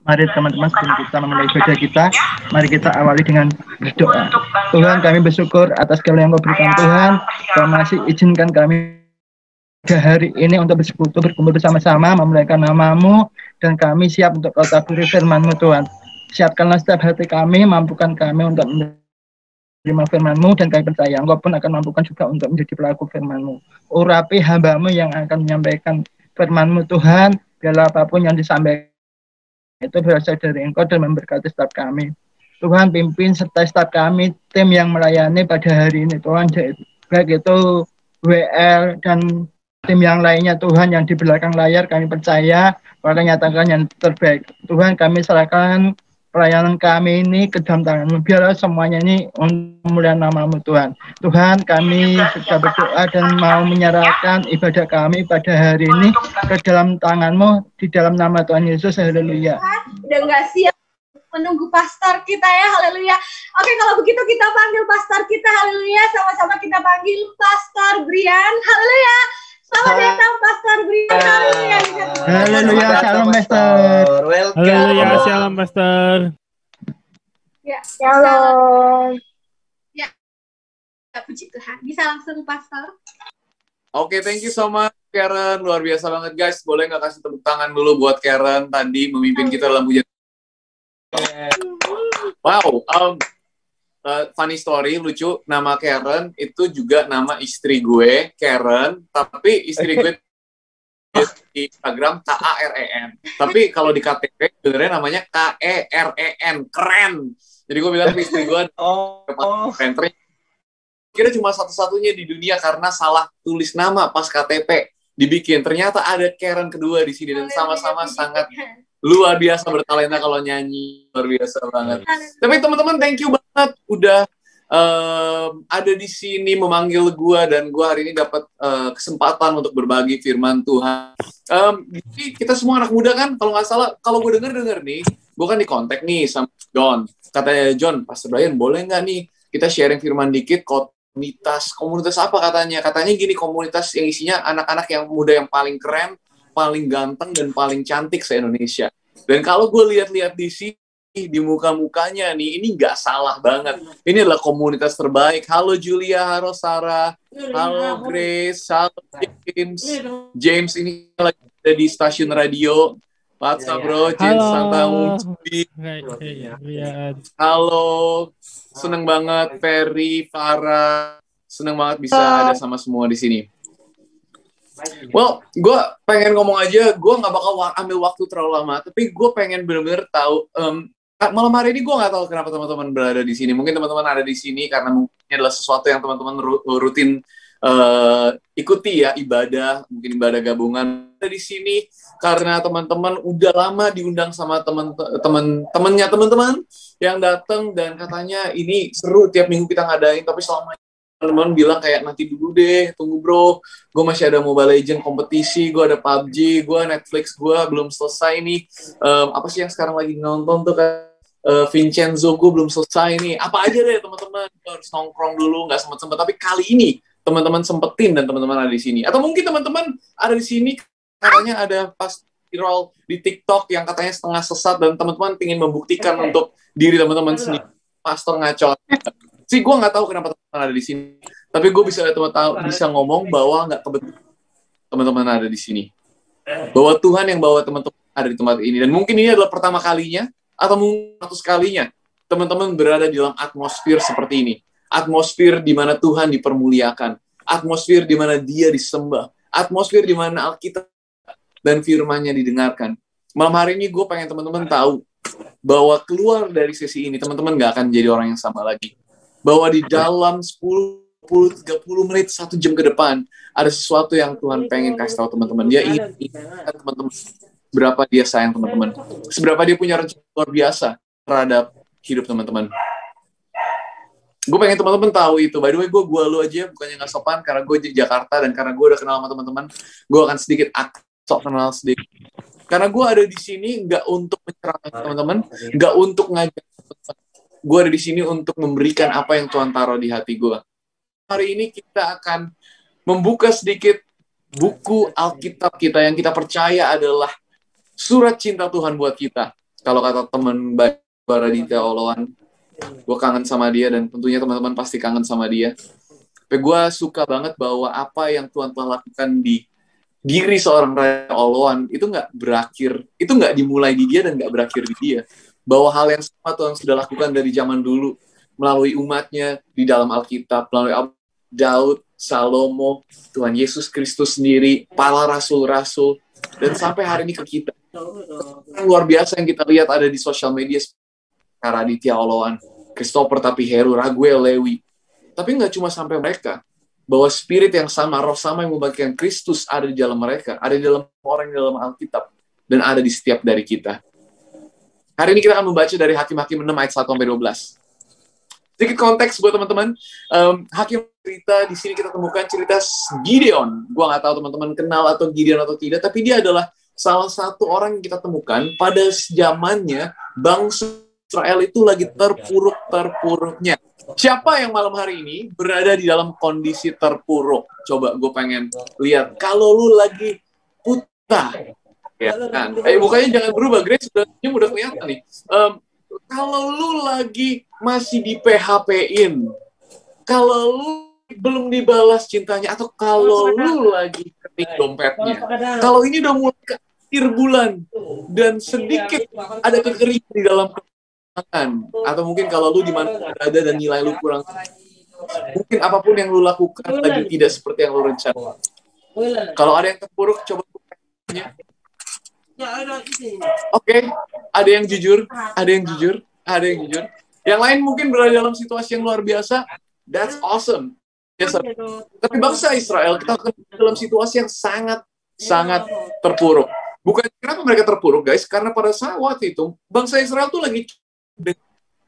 Mari teman-teman sebelum kita memulai ibadah kita, mari kita awali dengan berdoa. Tuhan, kami bersyukur atas segala yang Kau berikan Tuhan. Kau masih izinkan kami pada hari ini untuk bersekutu, berkumpul bersama-sama, memuliakan nama-Mu, dan kami siap untuk Kau taburi firman-Mu Tuhan. Siapkanlah setiap hati kami, mampukan kami untuk menerima firman-Mu, dan kami percaya Engkau pun akan mampukan juga untuk menjadi pelaku firman-Mu. Urapi hamba-Mu yang akan menyampaikan firman-Mu Tuhan, biarlah apapun yang disampaikan itu berasal dari Engkau dan memberkati setiap kami. Tuhan pimpin serta setiap kami, tim yang melayani pada hari ini Tuhan, baik itu WL dan tim yang lainnya Tuhan yang di belakang layar, kami percaya bahwa nyatakan yang terbaik. Tuhan, kami serahkan pelayanan kami ini ke dalam tangan-Mu, biarlah semuanya ini untuk memuliakan nama-Mu Tuhan. Tuhan, kami sudah berdoa dan mau menyerahkan ibadah kami pada hari ini ke dalam tangan-Mu, di dalam nama Tuhan Yesus. Haleluya. Udah nggak siap menunggu pastor kita ya, haleluya. Oke, kalau begitu kita panggil pastor kita, haleluya. Sama-sama kita panggil Pastor Brian, haleluya. Selamat datang Pastor Brian, haleluya. Haleluya, shalom Pastor. Haleluya, shalom Pastor. Ya, shalom. Ya, puji Tuhan. Bisa langsung Pastor. Oke, thank you so much Karen, luar biasa banget guys. Boleh nggak kasih tepuk tangan dulu buat Karen tadi memimpin kita dalam pujian. Wow, funny story, lucu. Nama Karen itu juga nama istri gue, Karen. Tapi istri gue di Instagram K-A-R-E-N. Tapi kalau di KTP sebenarnya namanya K-E-R-E-N, keren. Jadi gue bilang ke istri gue, keren. Kira cuma satu-satunya di dunia karena salah tulis nama pas KTP dibikin. Ternyata ada Karen kedua di sini dan sama-sama sangat luar biasa bertalenta kalau nyanyi, luar biasa banget. Tapi teman-teman, thank you banget udah ada di sini memanggil gue, dan gue hari ini dapat kesempatan untuk berbagi firman Tuhan. Jadi kita semua anak muda kan, kalau nggak salah, kalau gue denger nih, gue kan di kontak nih sama John. Katanya John, Pastor Brian, boleh nggak nih kita sharing firman dikit? Komunitas apa katanya? Katanya gini, komunitas yang isinya anak-anak yang muda yang paling keren, paling ganteng dan paling cantik se-Indonesia. Dan kalau gue lihat-lihat di sini, di muka-mukanya nih, ini nggak salah banget. Ini adalah komunitas terbaik. Halo Julia, halo Sarah, halo Grace, halo James. James ini lagi ada di stasiun radio. What's up bro? James Santamu. Halo, seneng banget Ferry, Farah. Seneng banget bisa ada sama semua di sini. Well, gue pengen ngomong aja, gue nggak bakal ambil waktu terlalu lama, tapi gue pengen benar-benar tahu, malam hari ini gue nggak tahu kenapa teman-teman berada di sini. Mungkin teman-teman ada di sini karena mungkin ini adalah sesuatu yang teman-teman rutin ikuti ya, ibadah, mungkin ibadah gabungan. Ada di sini karena teman-teman udah lama diundang sama teman-temannya teman-teman yang datang, dan katanya ini seru tiap minggu kita ngadain, tapi selama teman-teman bilang kayak nanti dulu deh, tunggu bro, gue masih ada Mobile Legends kompetisi, gue ada PUBG, gue Netflix gue belum selesai nih, apa sih yang sekarang lagi nonton tuh kan, Vincenzo gue belum selesai nih, apa aja deh teman-teman, harus nongkrong dulu, nggak sempet-sempet, tapi kali ini teman-teman sempetin dan teman-teman ada di sini, atau mungkin teman-teman ada di sini katanya ada pas viral di TikTok yang katanya setengah sesat dan teman-teman ingin membuktikan untuk diri teman-teman sendiri, pastor ngaco. Sih gue nggak tahu kenapa teman-teman ada di sini, tapi gue bisa bisa ngomong bahwa nggak kebetulan teman-teman ada di sini, bahwa Tuhan yang bawa teman-teman ada di tempat ini, dan mungkin ini adalah pertama kalinya atau mungkin 100 kalinya teman-teman berada di dalam atmosfer seperti ini, atmosfer di mana Tuhan dipermuliakan, atmosfer di mana Dia disembah, atmosfer di mana Alkitab dan firman-Nya didengarkan. Malam hari ini gue pengen teman-teman tahu bahwa keluar dari sesi ini teman-teman nggak akan jadi orang yang sama lagi. Bahwa di dalam 10, 30 menit, 1 jam ke depan, ada sesuatu yang Tuhan pengen kasih tahu teman-teman. Dia ingin teman-teman berapa dia sayang teman-teman. Seberapa dia punya rencana luar biasa terhadap hidup teman-teman. Gue pengen teman-teman tahu itu. By the way, gue lu aja, bukannya nggak sopan, karena gue di Jakarta, dan karena gue udah kenal sama teman-teman, gue akan sedikit kenal sedikit. Karena gue ada di sini nggak untuk mencerahkan teman-teman, nggak untuk ngajak teman-teman. Gue ada di sini untuk memberikan apa yang Tuhan taruh di hati gue. Hari ini kita akan membuka sedikit buku Alkitab kita yang kita percaya adalah surat cinta Tuhan buat kita. Kalau kata teman baik Raditya Oloan, gue kangen sama dia dan tentunya teman-teman pasti kangen sama dia. Tapi gue suka banget bahwa apa yang Tuhan telah lakukan di diri seorang Raditya Oloan itu nggak berakhir, itu nggak dimulai di dia dan nggak berakhir di dia. Bahwa hal yang sama Tuhan sudah lakukan dari zaman dulu melalui umatnya di dalam Alkitab, melalui Daud, Salomo, Tuhan Yesus Kristus sendiri, para rasul-rasul, dan sampai hari ini ke kita. Luar biasa yang kita lihat ada di sosial media, Raditya Oloan, Christopher Tapiheru, Raguel Lewi. Tapi nggak cuma sampai mereka, bahwa spirit yang sama, roh sama yang membagikan Kristus ada di dalam mereka, ada di dalam orang di dalam Alkitab, dan ada di setiap dari kita. Hari ini kita akan membaca dari Hakim-Hakim 6 ayat 1-12. Sedikit konteks buat teman-teman. Hakim cerita, di sini kita temukan cerita Gideon. Gua nggak tahu teman-teman kenal atau Gideon atau tidak, tapi dia adalah salah satu orang yang kita temukan pada zamannya bangsa Israel itu lagi terpuruk-terpuruknya. Siapa yang malam hari ini berada di dalam kondisi terpuruk? Coba gue pengen lihat. Kalau lu lagi buta, ya kan? Mukanya jangan berubah, Grace. Udah kelihatan nih. Kalau lu lagi masih di PHP-in, kalau lu belum dibalas cintanya, atau kalau lu lagi ketik dompetnya, kalau ini udah mulai ke akhir bulan dan sedikit ada kekeringan di dalam keuangan, atau mungkin kalau lu di mana berada dan nilai lu kurang, mungkin apapun yang lu lakukan lagi tidak seperti yang lu rencanakan. Kalau ada yang terpuruk, coba tanya. Oke, ada yang jujur, ada yang jujur, ada yang jujur. Yang lain mungkin berada dalam situasi yang luar biasa. That's awesome. Yes, sir. Tapi bangsa Israel kita dalam situasi yang sangat terpuruk. Bukan kenapa mereka terpuruk, guys, karena pada saat itu bangsa Israel tuh lagi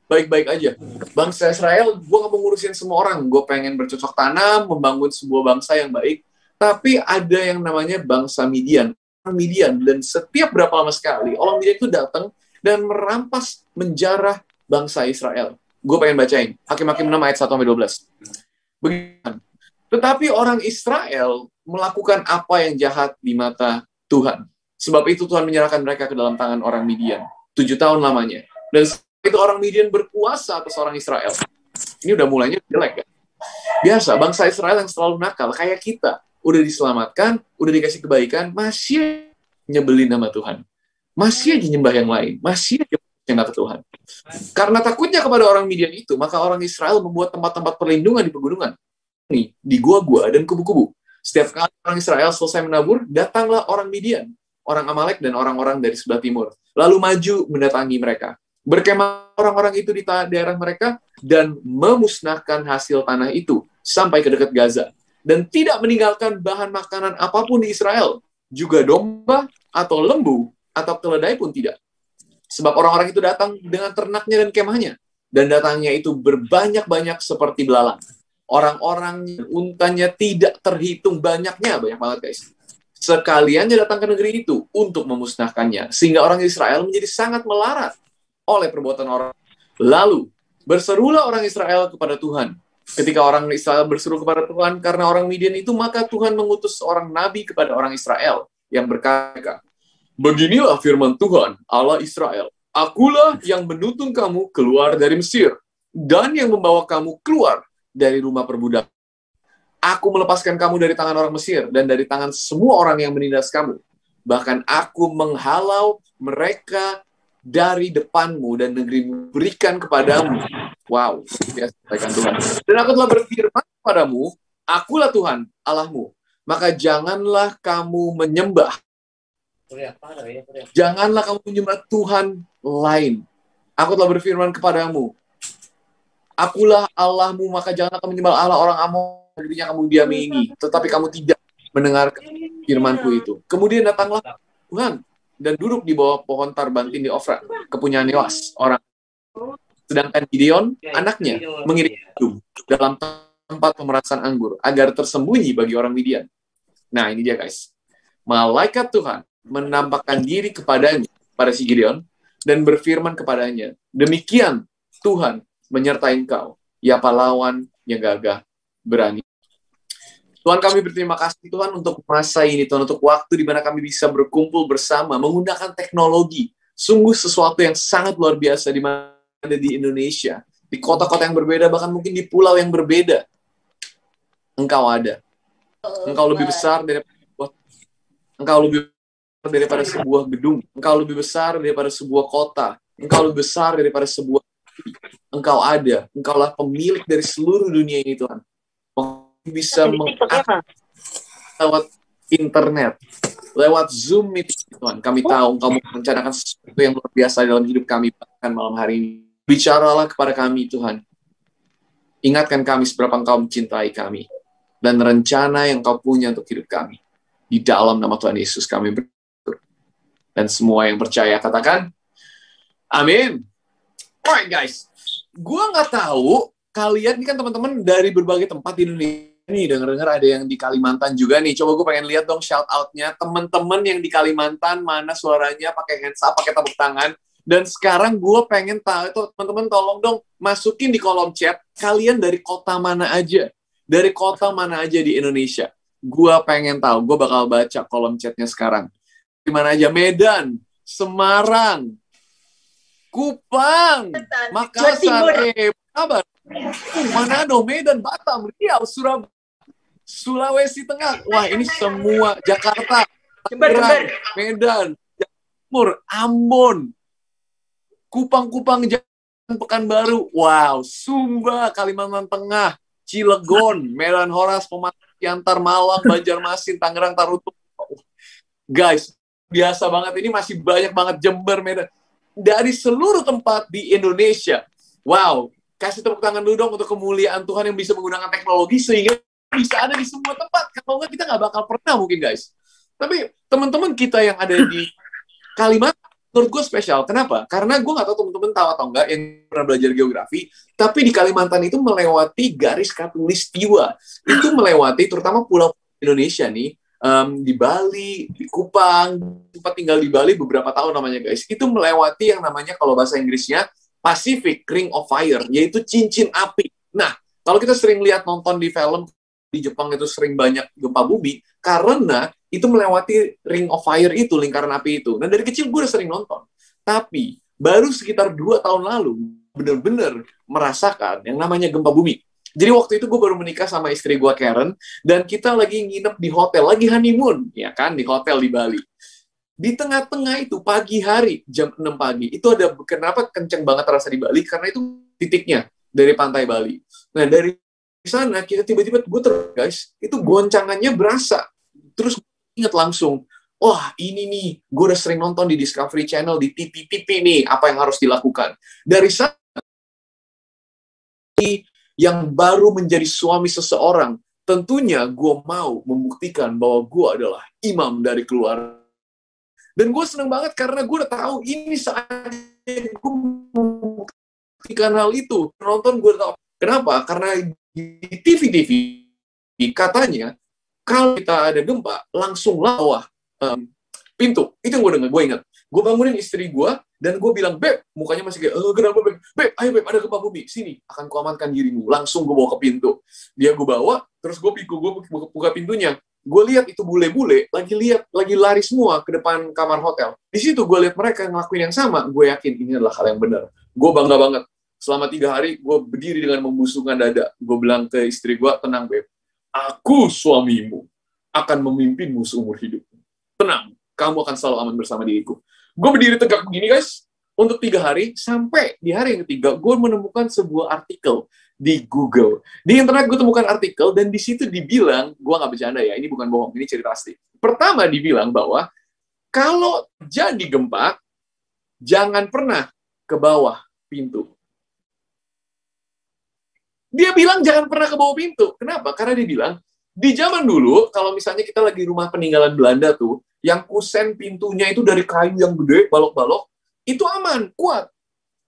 baik-baik aja. Bangsa Israel, gue gak mau ngurusin semua orang. Gue pengen bercocok tanam, membangun sebuah bangsa yang baik. Tapi ada yang namanya bangsa Midian. Dan setiap berapa lama sekali orang Midian itu datang dan merampas, menjarah bangsa Israel. Gue pengen bacain Hakim-Hakim 6 ayat 1-12. Begini. Tetapi orang Israel melakukan apa yang jahat di mata Tuhan. Sebab itu Tuhan menyerahkan mereka ke dalam tangan orang Midian 7 tahun lamanya. Dan itu orang Midian berkuasa atas orang Israel. Ini udah mulainya jelek kan? Biasa bangsa Israel yang selalu nakal kayak kita. Udah diselamatkan, udah dikasih kebaikan, masih nyebelin nama Tuhan. Masih aja nyembah yang lain. Masih aja nyembah Tuhan. Karena takutnya kepada orang Midian itu, maka orang Israel membuat tempat-tempat perlindungan di pegunungan. Nih, di gua-gua dan kubu-kubu. Setiap kali orang Israel selesai menabur, datanglah orang Midian, orang Amalek dan orang-orang dari sebelah timur. Lalu maju mendatangi mereka. Berkemah orang-orang itu di daerah mereka dan memusnahkan hasil tanah itu sampai ke dekat Gaza. Dan tidak meninggalkan bahan makanan apapun di Israel, juga domba atau lembu atau keledai pun tidak. Sebab orang-orang itu datang dengan ternaknya dan kemahnya, dan datangnya itu berbanyak-banyak seperti belalang. Orang-orang untanya tidak terhitung banyaknya, banyak banget guys. Sekaliannya datang ke negeri itu untuk memusnahkannya, sehingga orang Israel menjadi sangat melarat oleh perbuatan orang. Lalu berserulah orang Israel kepada Tuhan. Ketika orang Israel berseru kepada Tuhan karena orang Midian itu, maka Tuhan mengutus seorang nabi kepada orang Israel yang berkata, beginilah firman Tuhan, Allah Israel, akulah yang menuntun kamu keluar dari Mesir, dan yang membawa kamu keluar dari rumah perbudakan. Aku melepaskan kamu dari tangan orang Mesir, dan dari tangan semua orang yang menindas kamu. Bahkan aku menghalau mereka dari depanmu dan negerimu berikan kepadamu. Wow, biasa Tuhan. Dan aku telah berfirman kepadamu, akulah Tuhan Allahmu. Maka janganlah kamu menyembah. Janganlah kamu menyembah Tuhan lain. Aku telah berfirman kepadamu, akulah Allahmu, maka janganlah kamu menyembah Allah orang Amon, negerinya kamu diami ini. Tetapi kamu tidak mendengarkan firmanku itu. Kemudian datanglah Tuhan dan duduk di bawah pohon tarbantin di Ofra, kepunyaan Yoas, orang. Sedangkan Gideon, anaknya, mengirim dalam tempat pemerasan anggur, agar tersembunyi bagi orang Midian. Nah, ini dia guys. Malaikat Tuhan menampakkan diri kepadanya, pada si Gideon, dan berfirman kepadanya, demikian Tuhan menyertai engkau, ya pahlawan yang gagah berani. Tuhan, kami berterima kasih Tuhan untuk masa ini, Tuhan, untuk waktu di mana kami bisa berkumpul bersama, menggunakan teknologi, Sungguh sesuatu yang sangat luar biasa di mana ada di Indonesia, di kota-kota yang berbeda, bahkan mungkin di pulau yang berbeda. Engkau ada. Engkau lebih besar daripada sebuah gedung. Engkau lebih besar daripada sebuah kota. Engkau lebih besar daripada sebuah. Engkau ada. Engkaulah pemilik dari seluruh dunia ini, Tuhan. Bisa mengakses lewat internet, lewat Zoom meeting, Tuhan. Kami tahu Engkau merencanakan sesuatu yang luar biasa dalam hidup kami bahkan malam hari ini. Bicaralah kepada kami, Tuhan. Ingatkan kami seberapa Engkau mencintai kami dan rencana yang Engkau punya untuk hidup kami. Di dalam nama Tuhan Yesus kami berdoa. Dan semua yang percaya katakan, amin. Alright guys, gue nggak tahu kalian ini kan teman-teman dari berbagai tempat di Indonesia nih, dengar-dengar ada yang di Kalimantan juga nih. Coba gue pengen lihat dong shout out-nya teman-teman yang di Kalimantan, mana suaranya, pakai hands up, pakai tepuk tangan. Dan sekarang gue pengen tahu itu teman-teman tolong dong masukin di kolom chat kalian dari kota mana aja, dari kota mana aja di Indonesia. Gue pengen tahu, gue bakal baca kolom chatnya sekarang. Di mana aja? Medan, Semarang, Kupang, Makassar, kabar? Manado, Medan, Batam, Riau, Surabaya, Sulawesi Tengah. Wah, ini semua Jakarta, Tangerang, Medan, Timur, Ambon, Kupang, Pekanbaru. Wow, Sumba, Kalimantan Tengah, Cilegon, Medan Horas, Pematang Siantar, Malang, Banjarmasin, Tangerang, Tarutung. Guys, biasa banget. Ini masih banyak banget, Jember, Medan. Dari seluruh tempat di Indonesia. Wow, kasih tepuk tangan dulu dong untuk kemuliaan Tuhan yang bisa menggunakan teknologi sehingga bisa ada di semua tempat. Kalau nggak, kita nggak bakal pernah mungkin, guys. Tapi teman-teman kita yang ada di Kalimantan, menurut gue spesial. Kenapa? Karena gue nggak tahu teman-teman tahu atau nggak yang pernah belajar geografi, tapi di Kalimantan itu melewati garis khatulistiwa. Itu melewati terutama pulau Indonesia nih, di Bali, di Kupang, sempat tinggal di Bali beberapa tahun namanya guys. Itu melewati yang namanya kalau bahasa Inggrisnya Pacific Ring of Fire, yaitu cincin api. Nah, kalau kita sering lihat nonton di film di Jepang itu sering banyak gempa bumi karena itu melewati Ring of Fire itu, lingkaran api itu. Nah, dari kecil gue udah sering nonton. Tapi baru sekitar 2 tahun lalu benar-benar merasakan yang namanya gempa bumi. Jadi waktu itu gue baru menikah sama istri gue Karen, dan kita lagi nginep di hotel, lagi honeymoon, ya kan, di hotel di Bali. Di tengah-tengah itu, pagi hari, jam 6 pagi, itu ada, kenapa kenceng banget terasa di Bali? Karena itu titiknya dari pantai Bali. Nah, dari sana, kita tiba-tiba, guys, itu goncangannya berasa. Terus gue inget langsung, wah ini nih, gue udah sering nonton di Discovery Channel, di TV nih, apa yang harus dilakukan. Dari sana, yang baru menjadi suami seseorang, tentunya gue mau membuktikan bahwa gue adalah imam dari keluarga. Dan gue seneng banget karena gue udah tahu ini saatnya gue membuktikan hal itu. Nonton gue udah tahu. Kenapa? Karena di TV katanya kalau kita ada gempa langsung bawah pintu. Itu yang gue ingat. Gue bangunin istri gue, dan gue bilang, Beb, mukanya masih kayak, kenapa Beb? Beb, ayo Beb, ada gempa bumi, sini, akan kuamankan dirimu. Langsung gue bawa ke pintu. Dia gue bawa, terus gue buka pintunya. Gue lihat itu bule-bule, lagi lari semua ke depan kamar hotel. Di situ gue lihat mereka ngelakuin yang sama. Gue yakin ini adalah hal yang benar. Gue bangga banget. Selama 3 hari, gue berdiri dengan membusungkan dada. Gue bilang ke istri gue, tenang Beb, aku suamimu akan memimpinmu seumur hidupmu. Tenang, kamu akan selalu aman bersama diriku. Gue berdiri tegak begini guys, untuk 3 hari, sampai di hari yang ketiga, gue menemukan sebuah artikel di Google. Di internet gue temukan artikel, dan di situ dibilang, gue nggak bercanda ya, ini bukan bohong, ini cerita asli. Pertama dibilang bahwa, kalau jadi gempa, jangan pernah ke bawah pintu. Dia bilang jangan pernah ke bawah pintu. Kenapa? Karena dia bilang, di zaman dulu, kalau misalnya kita lagi rumah peninggalan Belanda tuh, yang kusen pintunya itu dari kayu yang gede, balok-balok, itu aman, kuat.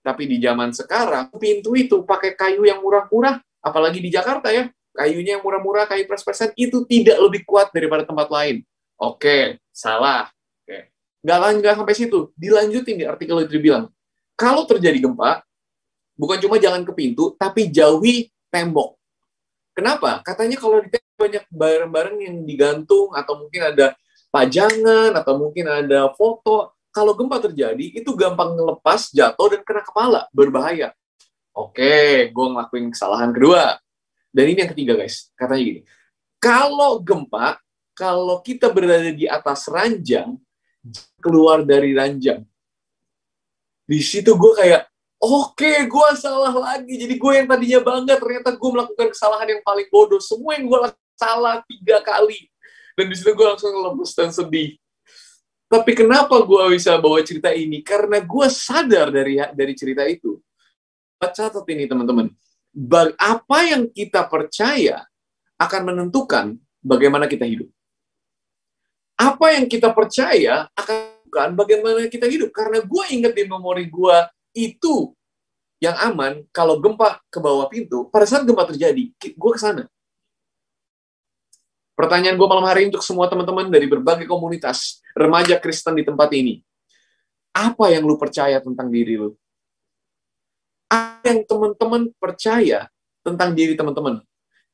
Tapi di zaman sekarang, pintu itu pakai kayu yang murah-murah, apalagi di Jakarta ya, kayunya yang murah-murah, kayu pres-presan, itu tidak lebih kuat daripada tempat lain. Oke, salah. Oke. Nggak sampai situ. Dilanjutin di artikel itu dibilang, kalau terjadi gempa, bukan cuma jangan ke pintu, tapi jauhi tembok. Kenapa? Katanya kalau di tembok banyak barang-barang yang digantung, atau mungkin ada pajangan, atau mungkin ada foto, kalau gempa terjadi, itu gampang ngelepas, jatuh, dan kena kepala. Berbahaya. Oke, gue ngelakuin kesalahan kedua. Dan ini yang ketiga, guys. Katanya gini, kalau gempa, kalau kita berada di atas ranjang, keluar dari ranjang. Di situ gue kayak, oke, gue salah lagi. Jadi gue yang tadinya bangga, ternyata gue melakukan kesalahan yang paling bodoh. Semua yang gue lakukan salah 3 kali. Dan di situ gue langsung lemes dan sedih. Tapi kenapa gue bisa bawa cerita ini? Karena gue sadar dari cerita itu. Catat ini, teman-teman. Apa yang kita percaya akan menentukan bagaimana kita hidup. Apa yang kita percaya akan menentukan bagaimana kita hidup. Karena gue ingat di memori gue, itu yang aman kalau gempa ke bawah pintu. Pada saat gempa terjadi, gue ke sana. Pertanyaan gue malam hari ini untuk semua teman-teman dari berbagai komunitas remaja Kristen di tempat ini. Apa yang lu percaya tentang diri lu? Apa yang teman-teman percaya tentang diri teman-teman?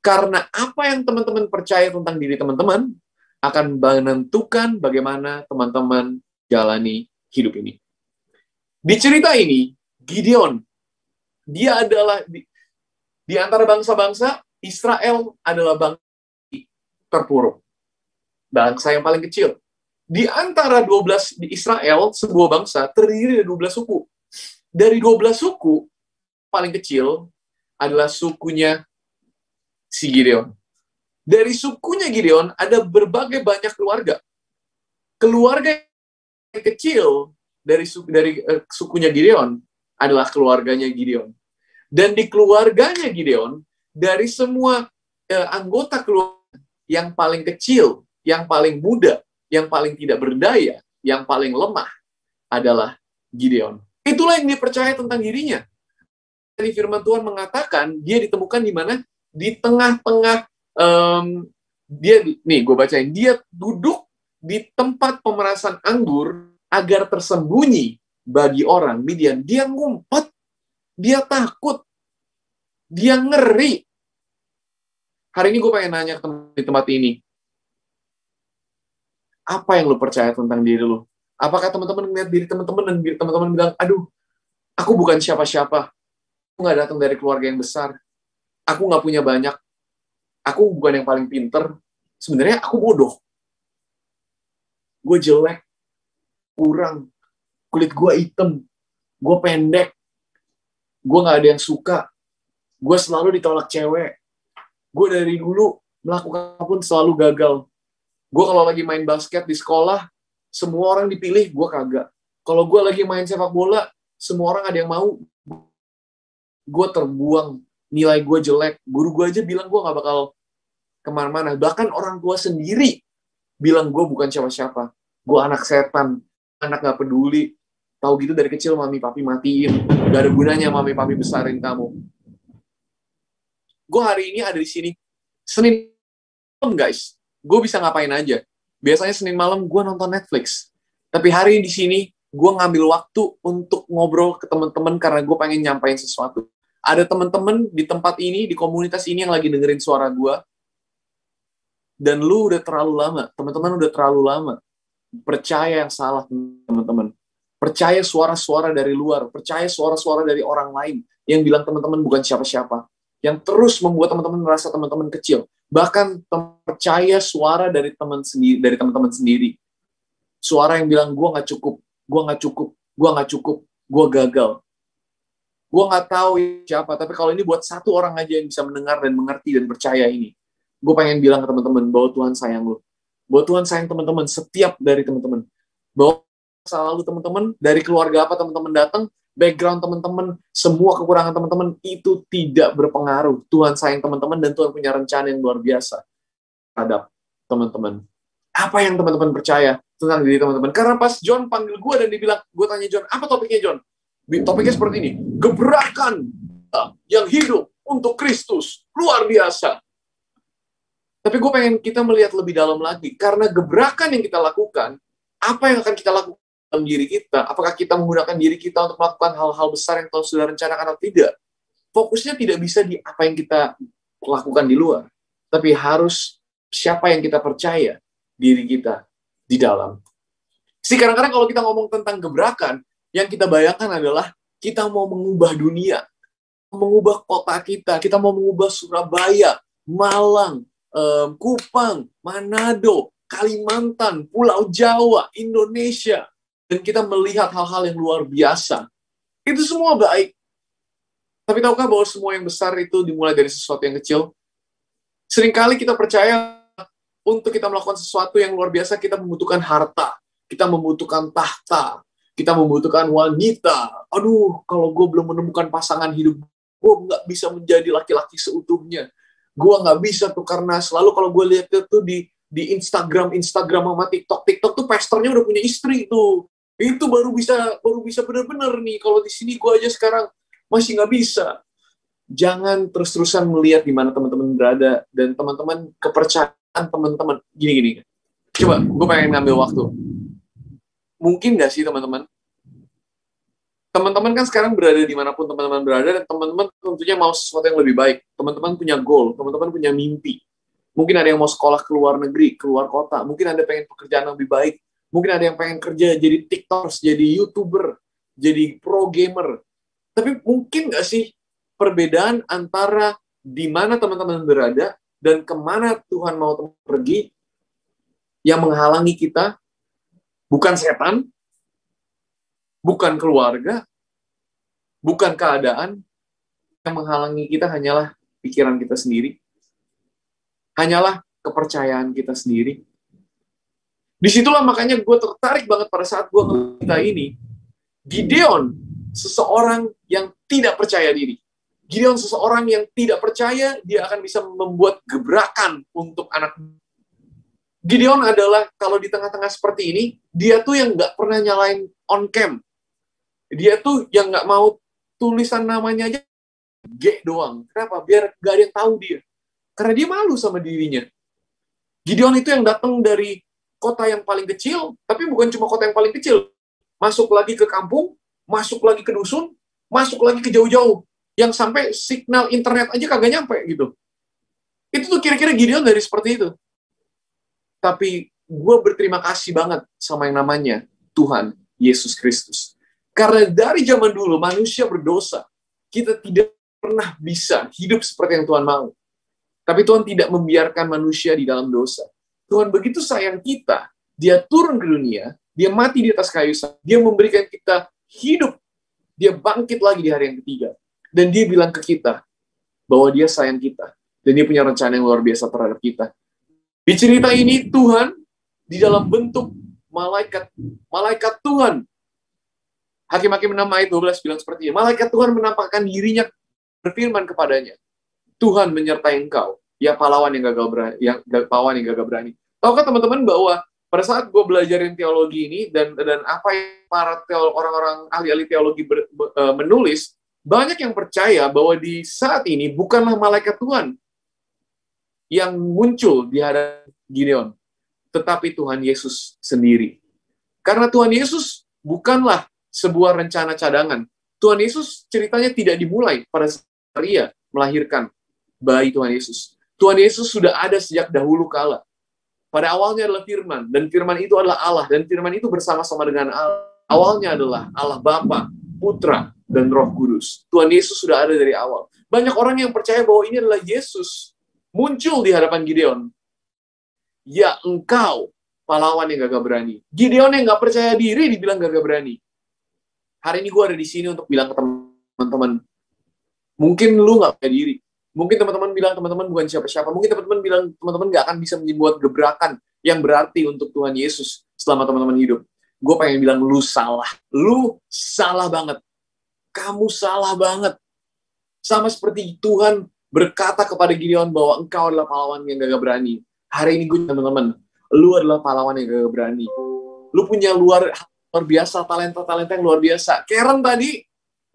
Karena apa yang teman-teman percaya tentang diri teman-teman akan menentukan bagaimana teman-teman jalani hidup ini. Di cerita ini, Gideon, dia adalah di antara bangsa-bangsa, Israel adalah bangsa terpuruk. Bangsa yang paling kecil. Di antara 12 di Israel, sebuah bangsa terdiri dari 12 suku. Dari 12 suku, paling kecil adalah sukunya si Gideon. Dari sukunya Gideon ada berbagai banyak keluarga. Keluarga yang kecil dari sukunya Gideon adalah keluarganya Gideon. Dan di keluarganya Gideon, dari semua anggota keluarga, yang paling kecil, yang paling muda, yang paling tidak berdaya, yang paling lemah adalah Gideon. Itulah yang dipercaya tentang dirinya. Dari firman Tuhan mengatakan, dia ditemukan di mana? Di tengah-tengah, nih gue bacain, dia duduk di tempat pemerasan anggur agar tersembunyi bagi orang Midian. Dia ngumpet, dia takut, dia ngeri. Hari ini gue pengen nanya di tempat ini, apa yang lu percaya tentang diri lu? Apakah teman-teman melihat diri teman-teman dan diri teman-teman bilang, aduh, aku bukan siapa-siapa, aku nggak datang dari keluarga yang besar, aku nggak punya banyak, aku bukan yang paling pinter, sebenarnya aku bodoh, gue jelek, kurang, kulit gue hitam, gue pendek, gue nggak ada yang suka, gue selalu ditolak cewek, gue dari dulu melakukan apapun selalu gagal. Gue kalau lagi main basket di sekolah, semua orang dipilih, gue kagak. Kalau gue lagi main sepak bola, semua orang ada yang mau. Gue terbuang, nilai gue jelek. Guru gue aja bilang gue gak bakal kemana-mana. Bahkan orang tua sendiri bilang gue bukan siapa-siapa. Gue anak setan, anak gak peduli. Tahu gitu dari kecil mami papi matiin. Gak ada gunanya mami papi besarin kamu. Gue hari ini ada di sini. Senin malam, guys. Gue bisa ngapain aja. Biasanya Senin malam gue nonton Netflix. Tapi hari ini di sini, gue ngambil waktu untuk ngobrol ke teman-teman karena gue pengen nyampain sesuatu. Ada teman-teman di tempat ini, di komunitas ini yang lagi dengerin suara gue. Dan lu udah terlalu lama. Teman-teman udah terlalu lama. Percaya yang salah, teman-teman. Percaya suara-suara dari luar. Percaya suara-suara dari orang lain. Yang bilang teman-teman bukan siapa-siapa. Yang terus membuat teman-teman merasa teman-teman kecil. Bahkan percaya suara dari teman-teman sendiri. Suara yang bilang, gue nggak cukup, gue nggak cukup, gue nggak cukup, gue gagal. Gue nggak tahu siapa, tapi kalau ini buat satu orang aja yang bisa mendengar dan mengerti dan percaya ini. Gue pengen bilang ke teman-teman, bahwa Tuhan sayang lu. Bahwa Tuhan sayang teman-teman, setiap dari teman-teman. Bahwa selalu teman-teman, dari keluarga apa teman-teman datang, background teman-teman, semua kekurangan teman-teman itu tidak berpengaruh. Tuhan sayang teman-teman dan Tuhan punya rencana yang luar biasa terhadap teman-teman. Apa yang teman-teman percaya tentang diri teman-teman? Karena pas John panggil gue dan dibilang, gue tanya John, apa topiknya John? Topiknya seperti ini, gebrakan yang hidup untuk Kristus, luar biasa. Tapi gue pengen kita melihat lebih dalam lagi, karena gebrakan yang kita lakukan, apa yang akan kita lakukan dalam diri kita, apakah kita menggunakan diri kita untuk melakukan hal-hal besar yang Tuhan sudah rencanakan atau tidak. Fokusnya tidak bisa di apa yang kita lakukan di luar, tapi harus siapa yang kita percaya diri kita di dalam. Kadang-kadang kalau kita ngomong tentang gebrakan, yang kita bayangkan adalah kita mau mengubah dunia, mengubah kota kita mau mengubah Surabaya, Malang, Kupang, Manado, Kalimantan, Pulau Jawa, Indonesia. Dan kita melihat hal-hal yang luar biasa. Itu semua baik. Tapi tahukah bahwa semua yang besar itu dimulai dari sesuatu yang kecil? Seringkali kita percaya untuk kita melakukan sesuatu yang luar biasa, kita membutuhkan harta, kita membutuhkan tahta, kita membutuhkan wanita. Aduh, kalau gue belum menemukan pasangan hidup, gue nggak bisa menjadi laki-laki seutuhnya. Gue nggak bisa tuh, karena selalu kalau gue lihat itu di Instagram sama TikTok tuh pastornya udah punya istri tuh. Itu baru bisa benar-benar nih. Kalau di sini gue aja sekarang masih nggak bisa. Jangan terus-terusan melihat di mana teman-teman berada dan teman-teman kepercayaan teman-teman. Gini. Coba, gue pengen ngambil waktu. Mungkin nggak sih teman-teman? Teman-teman kan sekarang berada dimanapun teman-teman berada, dan teman-teman tentunya mau sesuatu yang lebih baik. Teman-teman punya goal, teman-teman punya mimpi. Mungkin ada yang mau sekolah ke luar negeri, keluar kota. Mungkin ada pengen pekerjaan yang lebih baik. Mungkin ada yang pengen kerja jadi tiktokers, jadi youtuber, jadi pro gamer. Tapi mungkin nggak sih perbedaan antara di mana teman-teman berada dan kemana Tuhan mau pergi, yang menghalangi kita bukan setan, bukan keluarga, bukan keadaan, yang menghalangi kita hanyalah pikiran kita sendiri, hanyalah kepercayaan kita sendiri. Disitulah makanya gue tertarik banget pada saat gue cerita ini. Gideon, seseorang yang tidak percaya diri. Gideon, seseorang yang tidak percaya dia akan bisa membuat gebrakan untuk anak. Gideon adalah, kalau di tengah-tengah seperti ini, dia tuh yang nggak pernah nyalain on cam. Dia tuh yang nggak mau tulisan namanya aja G doang. Kenapa? Biar nggak ada yang tahu dia. Karena dia malu sama dirinya. Gideon itu yang datang dari kota yang paling kecil, tapi bukan cuma kota yang paling kecil. Masuk lagi ke kampung, masuk lagi ke dusun, masuk lagi ke jauh-jauh. Yang sampai signal internet aja kagak nyampe gitu. Itu tuh kira-kira Gideon dari seperti itu. Tapi gue berterima kasih banget sama yang namanya Tuhan Yesus Kristus. Karena dari zaman dulu manusia berdosa. Kita tidak pernah bisa hidup seperti yang Tuhan mau. Tapi Tuhan tidak membiarkan manusia di dalam dosa. Tuhan begitu sayang kita, dia turun ke dunia, dia mati di atas kayu salib, dia memberikan kita hidup, dia bangkit lagi di hari yang ketiga. Dan dia bilang ke kita bahwa dia sayang kita. Dan dia punya rencana yang luar biasa terhadap kita. Di cerita ini Tuhan di dalam bentuk malaikat Tuhan. Hakim-Hakim 6 ayat 12 bilang seperti ini. Malaikat Tuhan menampakkan dirinya, berfirman kepadanya, Tuhan menyertai engkau, ya pahlawan yang gagah berani. Tahukah teman-teman bahwa pada saat gue belajarin teologi ini dan apa yang para orang-orang ahli-ahli teologi menulis, banyak yang percaya bahwa di saat ini bukanlah malaikat Tuhan yang muncul di hadapan Gideon, tetapi Tuhan Yesus sendiri. Karena Tuhan Yesus bukanlah sebuah rencana cadangan. Tuhan Yesus ceritanya tidak dimulai pada saat Maria melahirkan bayi Tuhan Yesus. Tuhan Yesus sudah ada sejak dahulu kala. Pada awalnya adalah firman, dan firman itu adalah Allah, dan firman itu bersama-sama dengan Allah. Awalnya adalah Allah Bapa, Putra, dan Roh Kudus. Tuhan Yesus sudah ada dari awal. Banyak orang yang percaya bahwa ini adalah Yesus muncul di hadapan Gideon. Ya engkau, pahlawan yang gagah berani. Gideon yang gak percaya diri dibilang gagah berani. Hari ini gue ada di sini untuk bilang ke teman-teman, mungkin lu gak percaya diri. Mungkin teman-teman bilang teman-teman bukan siapa-siapa. Mungkin teman-teman bilang teman-teman gak akan bisa membuat gebrakan yang berarti untuk Tuhan Yesus selama teman-teman hidup. Gue pengen bilang lu salah. Lu salah banget. Kamu salah banget. Sama seperti Tuhan berkata kepada Gideon bahwa engkau adalah pahlawan yang gagah berani. Hari ini gue teman-teman, lu adalah pahlawan yang gagah berani. Lu punya luar biasa, talenta-talenta yang luar biasa. Karen tadi,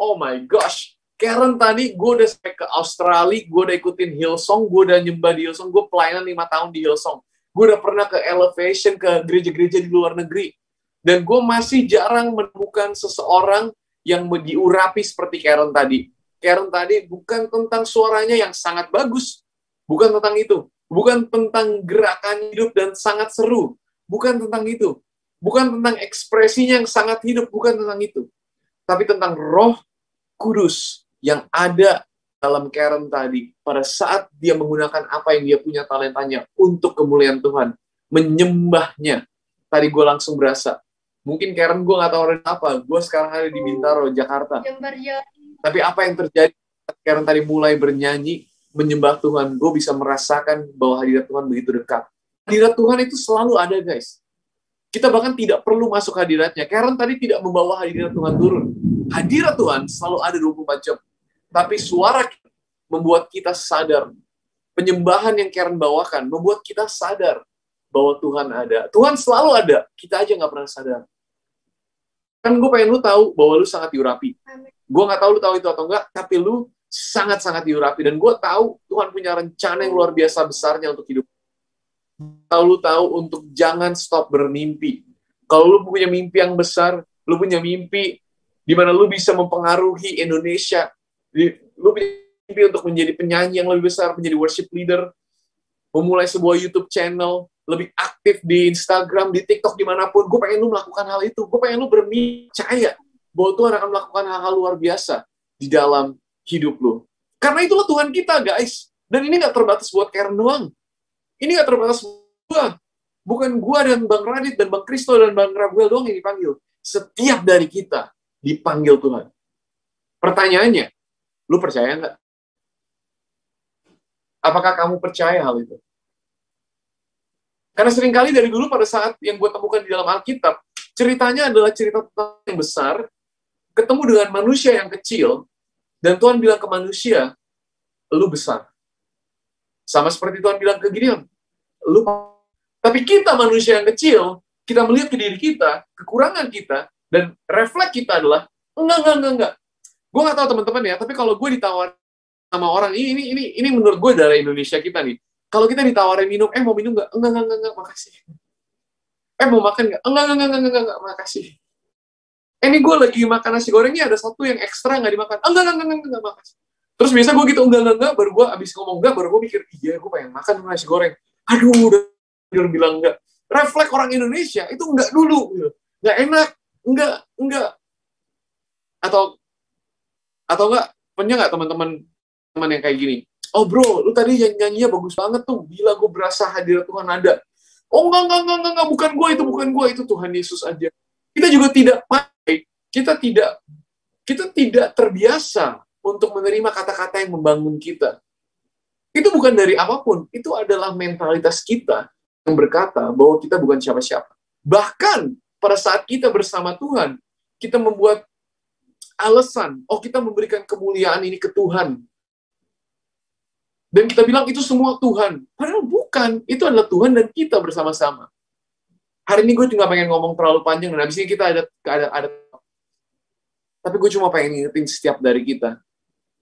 oh my gosh, Karen tadi gue udah sampai ke Australia, gue udah ikutin Hillsong, gue udah nyembah di Hillsong, gue pelayanan 5 tahun di Hillsong. Gue udah pernah ke Elevation, ke gereja-gereja di luar negeri. Dan gue masih jarang menemukan seseorang yang diurapi seperti Karen tadi. Karen tadi bukan tentang suaranya yang sangat bagus. Bukan tentang itu. Bukan tentang gerakan hidup dan sangat seru. Bukan tentang itu. Bukan tentang ekspresinya yang sangat hidup, bukan tentang itu. Tapi tentang Roh Kudus yang ada dalam Karen tadi, pada saat dia menggunakan apa yang dia punya talentanya untuk kemuliaan Tuhan, menyembahnya. Tadi gue langsung berasa, mungkin Karen gue nggak tahu orang apa, gue sekarang ada di Bintaro, Jakarta. Tapi apa yang terjadi Karen tadi mulai bernyanyi, menyembah Tuhan, gue bisa merasakan bahwa hadirat Tuhan begitu dekat. Hadirat Tuhan itu selalu ada, guys. Kita bahkan tidak perlu masuk hadiratnya. Karen tadi tidak membawa hadirat Tuhan turun. Hadirat Tuhan selalu ada 24 jam. Tapi suara membuat kita sadar. Penyembahan yang Karen bawakan membuat kita sadar bahwa Tuhan ada. Tuhan selalu ada. Kita aja nggak pernah sadar. Kan gue pengen lu tahu bahwa lu sangat diurapi. Gue nggak tahu lu tahu itu atau enggak, tapi lu sangat-sangat diurapi. Dan gue tahu Tuhan punya rencana yang luar biasa besarnya untuk hidup. Kalau lu tahu untuk jangan stop bermimpi. Kalau lu punya mimpi yang besar, lu punya mimpi di mana lu bisa mempengaruhi Indonesia, lu punya mimpi untuk menjadi penyanyi yang lebih besar, menjadi worship leader, memulai sebuah YouTube channel, lebih aktif di Instagram, di TikTok, dimanapun. Gue pengen lu melakukan hal itu. Gue pengen lu bermimpi, percaya bahwa Tuhan akan melakukan hal-hal luar biasa di dalam hidup lu. Karena itulah Tuhan kita, guys. Dan ini gak terbatas buat Karen doang. Ini gak terbatas gua. Bukan gua dan Bang Radit dan Bang Kristo dan Bang Raguel doang yang dipanggil. Setiap dari kita dipanggil Tuhan. Pertanyaannya, lu percaya nggak? Apakah kamu percaya hal itu? Karena seringkali dari dulu pada saat yang gue temukan di dalam Alkitab, ceritanya adalah cerita yang besar, ketemu dengan manusia yang kecil, dan Tuhan bilang ke manusia, lu besar. Sama seperti Tuhan bilang ke Gideon, tapi kita manusia yang kecil, kita melihat ke diri kita, kekurangan kita, dan refleks kita adalah, enggak. Gue nggak tahu teman-teman ya, tapi kalau gue ditawarin sama orang, ini menurut gue dari Indonesia kita nih, kalau kita ditawarin minum, mau minum nggak? Enggak, makasih. Mau makan nggak? Enggak, makasih. Ini gue lagi makan nasi gorengnya, ada satu yang ekstra nggak dimakan. Enggak, makasih. Terus biasa gue gitu, enggak, baru gue abis ngomong enggak, baru gue mikir, iya gue pengen makan nasi goreng. Aduh, udah bilang enggak. Refleks orang Indonesia, itu enggak dulu. Enggak enak, enggak. Atau enggak, punya enggak teman-teman yang kayak gini? Oh bro, lu tadi nyanyinya bagus banget tuh, gila gue berasa hadirat Tuhan ada. Oh enggak, bukan gue, itu Tuhan Yesus aja. Kita juga tidak pakai, kita tidak terbiasa untuk menerima kata-kata yang membangun kita. Itu bukan dari apapun, itu adalah mentalitas kita yang berkata bahwa kita bukan siapa-siapa. Bahkan pada saat kita bersama Tuhan, kita membuat alasan, kita memberikan kemuliaan ini ke Tuhan. Dan kita bilang itu semua Tuhan. Padahal bukan, itu adalah Tuhan dan kita bersama-sama. Hari ini gue juga pengen ngomong terlalu panjang, dan habis ini kita ada. Tapi gue cuma pengen ngingetin setiap dari kita.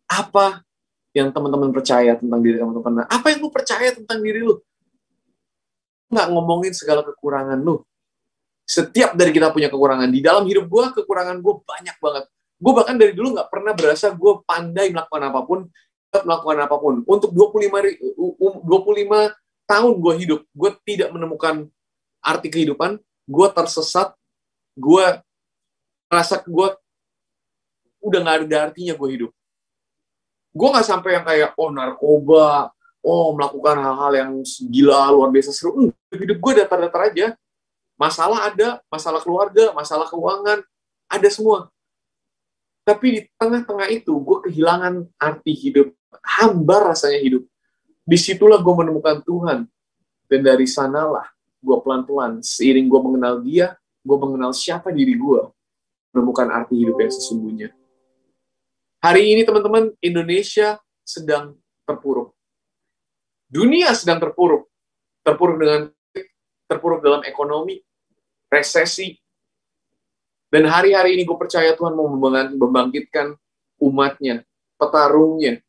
Apa yang teman-teman percaya tentang diri teman-teman? Apa yang lu percaya tentang diri lu? Nggak ngomongin segala kekurangan lu. Setiap dari kita punya kekurangan. Di dalam hidup gue, kekurangan gue banyak banget. Gue bahkan dari dulu nggak pernah berasa gue pandai melakukan apapun. Untuk 25 tahun gue hidup, gue tidak menemukan arti kehidupan, gue tersesat, gue merasa gue udah nggak ada artinya gue hidup. Gue nggak sampai yang kayak, narkoba, melakukan hal-hal yang gila, luar biasa seru. Hidup gue datar-datar aja. Masalah ada, masalah keluarga, masalah keuangan, ada semua. Tapi di tengah-tengah itu, gue kehilangan arti hidup. Hambar rasanya hidup. Disitulah gue menemukan Tuhan. Dan dari sanalah, gue pelan-pelan, seiring gue mengenal dia, gue mengenal siapa diri gue, menemukan arti hidup yang sesungguhnya. Hari ini, teman-teman, Indonesia sedang terpuruk. Dunia sedang terpuruk. Terpuruk dalam ekonomi, resesi. Dan hari-hari ini gue percaya Tuhan mau membangkitkan umatnya, petarungnya,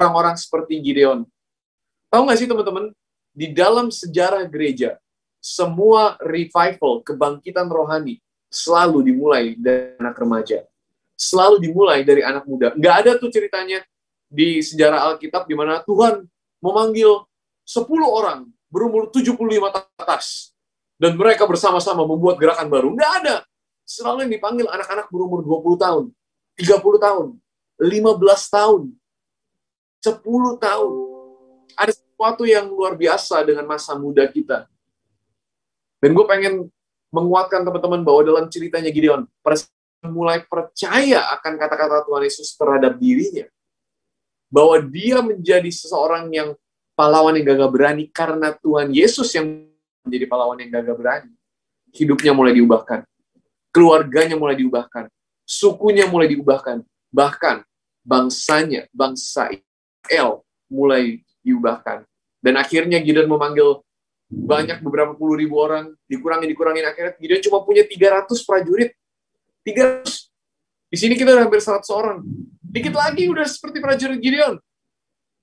orang-orang seperti Gideon. Tahu nggak sih teman-teman, di dalam sejarah gereja, semua revival, kebangkitan rohani, selalu dimulai dari anak remaja. Selalu dimulai dari anak muda. Nggak ada tuh ceritanya di sejarah Alkitab di mana Tuhan memanggil 10 orang berumur 75 tahun atas. Dan mereka bersama-sama membuat gerakan baru. Nggak ada. Selalu yang dipanggil anak-anak berumur 20 tahun, 30 tahun, 15 tahun, 10 tahun. Ada sesuatu yang luar biasa dengan masa muda kita. Dan gue pengen menguatkan teman-teman bahwa dalam ceritanya Gideon, mulai percaya akan kata-kata Tuhan Yesus terhadap dirinya. Bahwa dia menjadi seseorang yang pahlawan yang gagah berani karena Tuhan Yesus yang menjadi pahlawan yang gagah berani. Hidupnya mulai diubahkan. Keluarganya mulai diubahkan. Sukunya mulai diubahkan. Bahkan bangsanya, bangsa Israel mulai diubahkan. Dan akhirnya Gideon memanggil beberapa puluh ribu orang, dikurangin, akhirnya Gideon cuma punya 300 prajurit. 300. Di sini kita udah hampir 100 orang. Dikit lagi udah seperti prajurit Gideon.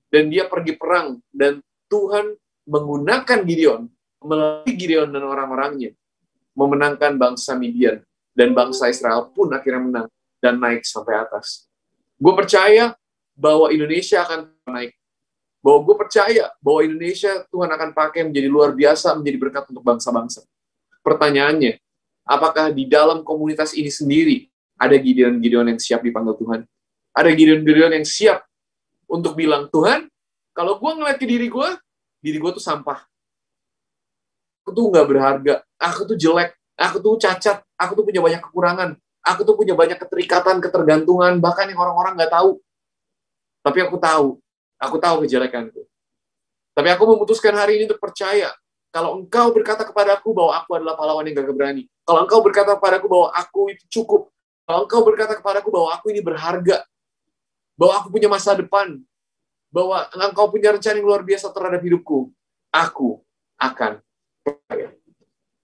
Dan dia pergi perang. Dan Tuhan menggunakan Gideon, melalui Gideon dan orang-orangnya, memenangkan bangsa Midian. Dan bangsa Israel pun akhirnya menang dan naik sampai atas. Gue percaya bahwa Indonesia akan naik. Bahwa gue percaya bahwa Indonesia Tuhan akan pakai menjadi luar biasa, menjadi berkat untuk bangsa-bangsa. Pertanyaannya, apakah di dalam komunitas ini sendiri ada Gideon-Gideon yang siap dipanggil Tuhan? Ada Gideon-Gideon yang siap untuk bilang, Tuhan, kalau gue ngeliat ke diri gue tuh sampah. Aku tuh nggak berharga, aku tuh jelek, aku tuh cacat, aku tuh punya banyak kekurangan, aku tuh punya banyak keterikatan, ketergantungan, bahkan yang orang-orang nggak tahu. Tapi aku tahu kejelekanku. Tapi aku memutuskan hari ini untuk percaya, kalau engkau berkata kepadaku bahwa aku adalah pahlawan yang gagah berani, kalau engkau berkata kepadaku bahwa aku itu cukup, kalau engkau berkata kepadaku bahwa aku ini berharga, bahwa aku punya masa depan, bahwa engkau punya rencana yang luar biasa terhadap hidupku, aku akan percaya.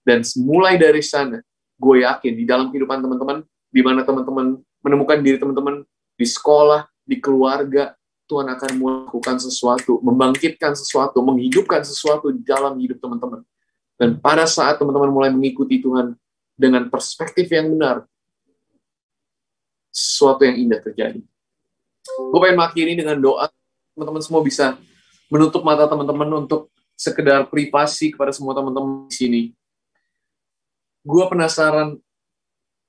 Dan mulai dari sana, gue yakin di dalam kehidupan teman-teman, di mana teman-teman menemukan diri teman-teman di sekolah, di keluarga, Tuhan akan melakukan sesuatu, membangkitkan sesuatu, menghidupkan sesuatu di dalam hidup teman-teman. Dan pada saat teman-teman mulai mengikuti Tuhan dengan perspektif yang benar, sesuatu yang indah terjadi. Gue pengen mengakhiri dengan doa, teman-teman semua bisa menutup mata teman-teman untuk sekedar privasi kepada semua teman-teman di sini. Gue penasaran,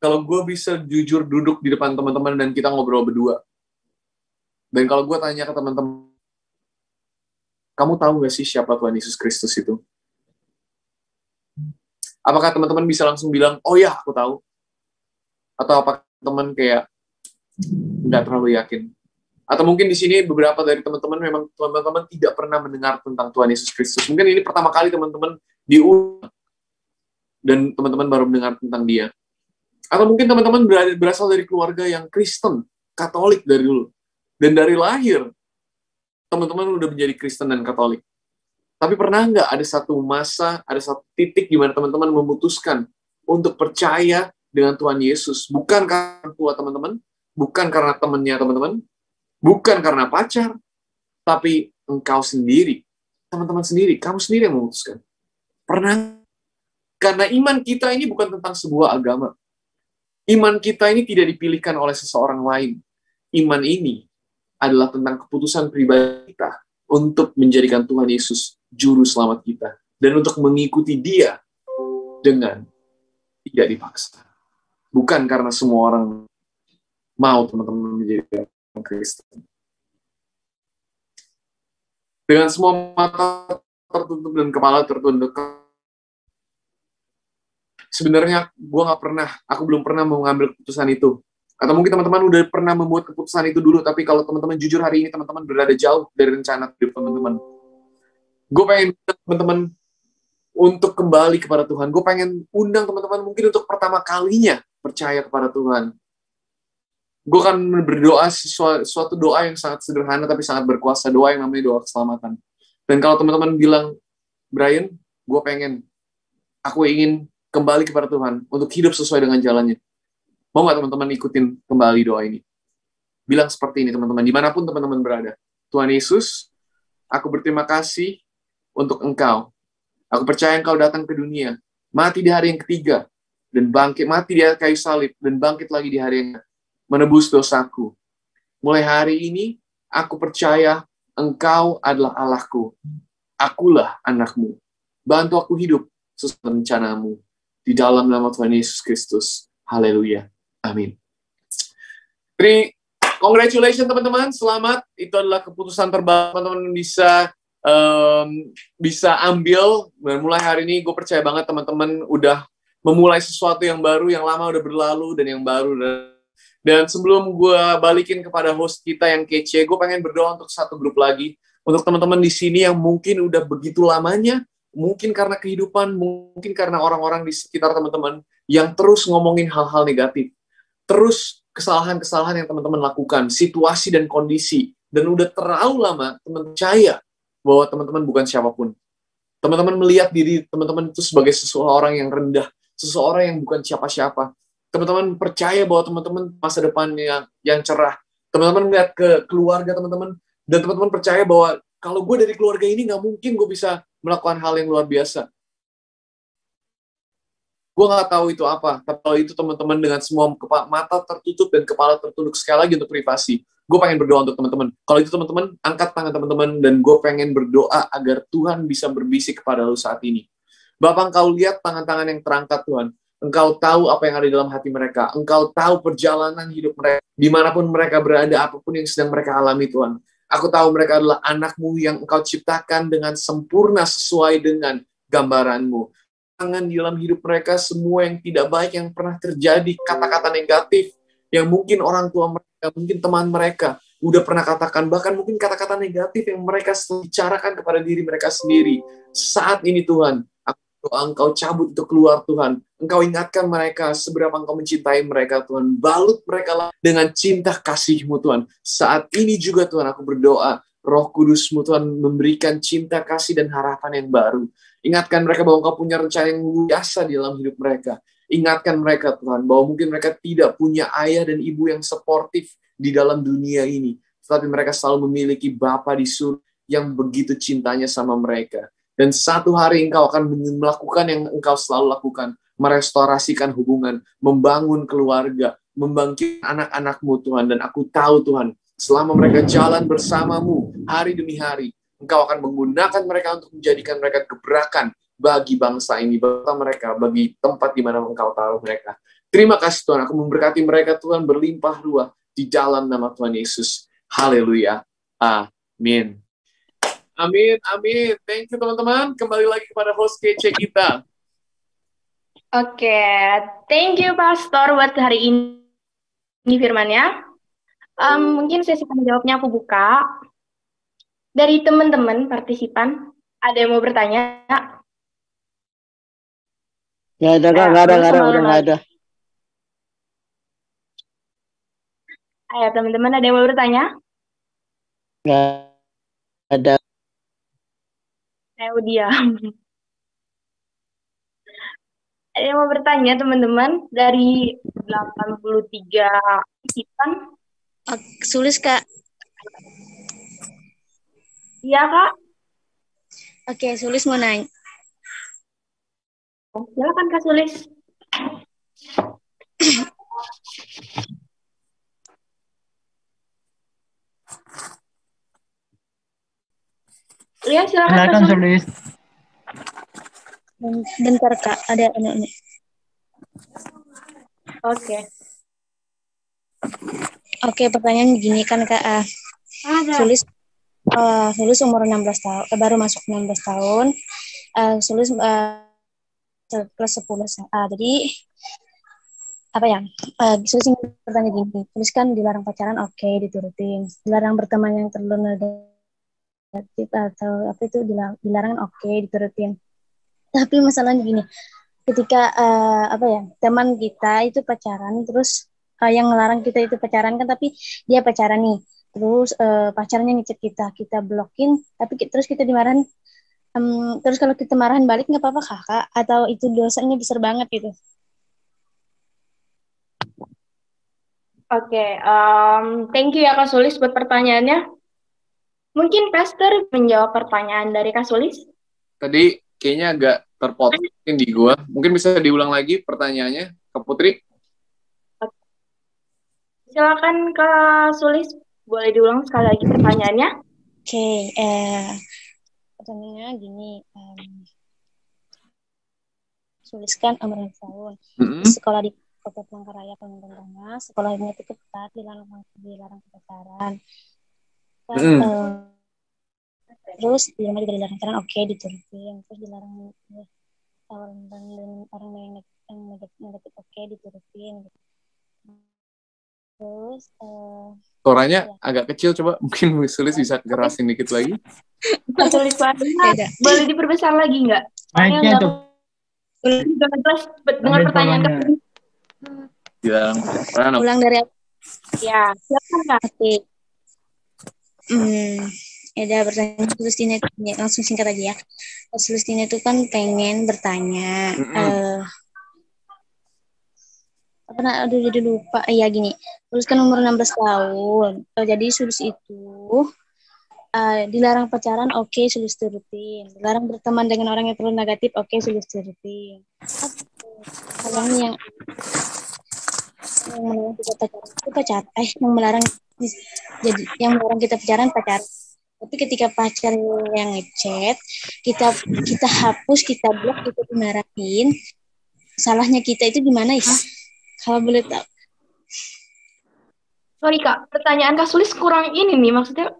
kalau gue bisa jujur duduk di depan teman-teman dan kita ngobrol berdua. Dan kalau gue tanya ke teman-teman, kamu tahu gak sih siapa Tuhan Yesus Kristus itu? Apakah teman-teman bisa langsung bilang, oh ya, aku tahu? Atau apakah teman kayak nggak terlalu yakin? Atau mungkin di sini beberapa dari teman-teman memang teman-teman tidak pernah mendengar tentang Tuhan Yesus Kristus. Mungkin ini pertama kali teman-teman diundang dan teman-teman baru mendengar tentang dia. Atau mungkin teman-teman berasal dari keluarga yang Kristen, Katolik dari dulu. Dan dari lahir, teman-teman udah menjadi Kristen dan Katolik. Tapi pernah nggak ada satu masa, ada satu titik di mana teman-teman memutuskan untuk percaya dengan Tuhan Yesus? Bukan karena tua teman-teman, bukan karena temannya teman-teman, bukan karena pacar, tapi engkau sendiri, teman-teman sendiri, kamu sendiri yang memutuskan. Pernah? Karena iman kita ini bukan tentang sebuah agama. Iman kita ini tidak dipilihkan oleh seseorang lain. Iman ini adalah tentang keputusan pribadi kita untuk menjadikan Tuhan Yesus juru selamat kita. Dan untuk mengikuti dia dengan tidak dipaksa. Bukan karena semua orang mau teman-teman menjadi orang Kristen. Dengan semua mata tertutup dan kepala tertunduk, sebenarnya aku belum pernah mengambil keputusan itu. Atau mungkin teman-teman udah pernah membuat keputusan itu dulu, tapi kalau teman-teman jujur hari ini, teman-teman berada jauh dari rencana hidup teman-teman. Gue pengen teman-teman untuk kembali kepada Tuhan. Gue pengen undang teman-teman mungkin untuk pertama kalinya percaya kepada Tuhan. Gue akan berdoa suatu doa yang sangat sederhana tapi sangat berkuasa, doa yang namanya doa keselamatan. Dan kalau teman-teman bilang, Brian, aku ingin kembali kepada Tuhan untuk hidup sesuai dengan jalannya. Mau nggak teman-teman ikutin kembali doa ini? Bilang seperti ini teman-teman, dimanapun teman-teman berada. Tuhan Yesus, aku berterima kasih untuk Engkau. Aku percaya Engkau datang ke dunia, mati di hari yang ketiga, dan bangkit, mati di kayu salib, dan bangkit lagi di hari yang menebus dosaku. Mulai hari ini, aku percaya Engkau adalah Allahku. Akulah anakmu. Bantu aku hidup sesuai rencanamu. Di dalam nama Tuhan Yesus Kristus. Haleluya. Amin. Congratulations teman-teman. Selamat. Itu adalah keputusan terbaik teman-teman bisa ambil. Dan mulai hari ini gue percaya banget teman-teman udah memulai sesuatu yang baru, yang lama udah berlalu, dan yang baru. Dan sebelum gue balikin kepada host kita yang kece, gue pengen berdoa untuk satu grup lagi. Untuk teman-teman di sini yang mungkin udah begitu lamanya, mungkin karena kehidupan, mungkin karena orang-orang di sekitar teman-teman yang terus ngomongin hal-hal negatif. Terus kesalahan-kesalahan yang teman-teman lakukan, situasi dan kondisi. Dan udah terlalu lama, teman percaya bahwa teman-teman bukan siapapun. Teman-teman melihat diri teman-teman itu sebagai seseorang yang rendah, seseorang yang bukan siapa-siapa. Teman-teman percaya bahwa teman-teman masa depannya yang cerah. Teman-teman melihat ke keluarga teman-teman, dan teman-teman percaya bahwa kalau gue dari keluarga ini nggak mungkin gue bisa melakukan hal yang luar biasa. Gue nggak tahu itu apa, tapi kalau itu teman-teman dengan semua mata tertutup dan kepala tertunduk, sekali lagi untuk privasi, gue pengen berdoa untuk teman-teman. Kalau itu teman-teman, angkat tangan teman-teman, dan gue pengen berdoa agar Tuhan bisa berbisik kepada lu saat ini. Bapak, Engkau lihat tangan-tangan yang terangkat, Tuhan. Engkau tahu apa yang ada di dalam hati mereka. Engkau tahu perjalanan hidup mereka, dimanapun mereka berada, apapun yang sedang mereka alami, Tuhan. Aku tahu mereka adalah anak-Mu yang Engkau ciptakan dengan sempurna sesuai dengan gambaran-Mu. Tangan di dalam hidup mereka, semua yang tidak baik yang pernah terjadi, kata-kata negatif, yang mungkin orang tua mereka, mungkin teman mereka, udah pernah katakan, bahkan mungkin kata-kata negatif yang mereka bicarakan kepada diri mereka sendiri. Saat ini Tuhan, aku doa Engkau cabut itu keluar Tuhan. Engkau ingatkan mereka seberapa Engkau mencintai mereka Tuhan. Balut mereka dengan cinta kasih-Mu Tuhan. Saat ini juga Tuhan aku berdoa, Roh Kudus-Mu Tuhan memberikan cinta kasih dan harapan yang baru. Ingatkan mereka bahwa Engkau punya rencana yang luar biasa di dalam hidup mereka. Ingatkan mereka Tuhan bahwa mungkin mereka tidak punya ayah dan ibu yang suportif di dalam dunia ini. Tetapi mereka selalu memiliki Bapa di surga yang begitu cintanya sama mereka. Dan satu hari Engkau akan melakukan yang Engkau selalu lakukan. Merestorasikan hubungan, membangun keluarga, membangkitkan anak-anak-Mu Tuhan. Dan aku tahu Tuhan, selama mereka jalan bersama-Mu hari demi hari, Engkau akan menggunakan mereka untuk menjadikan mereka gebrakan bagi bangsa ini, bagi tempat di mana Engkau taruh mereka. Terima kasih Tuhan, aku memberkati mereka Tuhan berlimpah ruah di dalam nama Tuhan Yesus. Haleluya. Amin. Amin, amin. Thank you teman-teman. Kembali lagi kepada host kece kita. Oke, thank you Pastor buat hari ini firman-nya. Mungkin sesi tanya jawabnya aku buka. Dari teman-teman partisipan, ada yang mau bertanya? Nggak ada, Kak. Nggak ada. Udah nggak ada. Ayo teman-teman, ada yang mau bertanya? Nggak ada. Saya diam. Ada yang mau bertanya teman-teman? Dari 83 partisipan. Sulis, Kak. Iya, Kak. Oke, Sulis mau nanya. Silakan Kak Sulis. Iya, silakan Kak Sulis. Bentar, Kak. Ada anak-anak. Oke. Oke, pertanyaan gini kan, Kak. Sulis umur 16 tahun, baru masuk 16 tahun. Sulis kelas 10. Jadi apa ya? Sulis ingin bertanya gini. Sulis kan dilarang pacaran, oke, diturutin. Dilarang berteman yang terlalu negatif atau apa itu dilarang, oke, diturutin. Tapi masalahnya gini, ketika teman kita itu pacaran, terus yang ngelarang kita itu pacaran kan, tapi dia pacaran nih. Terus pacarnya ngechat kita blokin, tapi terus kita dimarahin. Terus kalau kita marahin balik nggak apa-apa Kak? Atau itu dosanya besar banget gitu? Oke, thank you ya Kak Sulis buat pertanyaannya. Mungkin Pastor menjawab pertanyaan dari Kak Sulis? Tadi kayaknya agak terpotong di gua. Mungkin bisa diulang lagi pertanyaannya, Kak Putri? Silakan Kak Sulis, boleh diulang sekali lagi pertanyaannya? Oke, pertanyaannya gini. Sulis kan umur 6 tahun. Mm-mm. Sekolah di Kota Palangkaraya, Kalimantan, sekolahnya itu ketat, dilarang pacaran. Kan, Mm-mm. terus di rumah juga dilarang pacaran, oke, diturutin. Terus dilarang tawaran dan orang yang negatif, oke, diturutin. Terus Suaranya ya. agak kecil, coba mungkin Sulis bisa kerasin dikit lagi. Sulit suaranya Beda. boleh diperbesar lagi nggak? Soalnya Mic-nya nggak tuh. jelas dengar Ambil pertanyaan suaranya. Kak. Ya, Rano. Ulang dari Ya, silakan Kak. oke. Ada pertanyaan Sulistina itu, langsung singkat aja ya. Sulistina itu kan pengen bertanya. Aduh jadi lupa. Ya gini, Sulis kan umur 16 tahun. Jadi Sulis itu dilarang pacaran, oke, Sulis turutin. Dilarang berteman dengan orang yang terlalu negatif, oke, Sulis turutin. Kadang yang melarang kita pacaran itu yang melarang kita pacaran. Tapi ketika pacar yang ngechat, kita hapus, kita blok, kita dimarahin. Salahnya kita itu gimana ya? Kalau boleh tahu. Sorry Kak, pertanyaan Kak Sulis kurang ini nih, maksudnya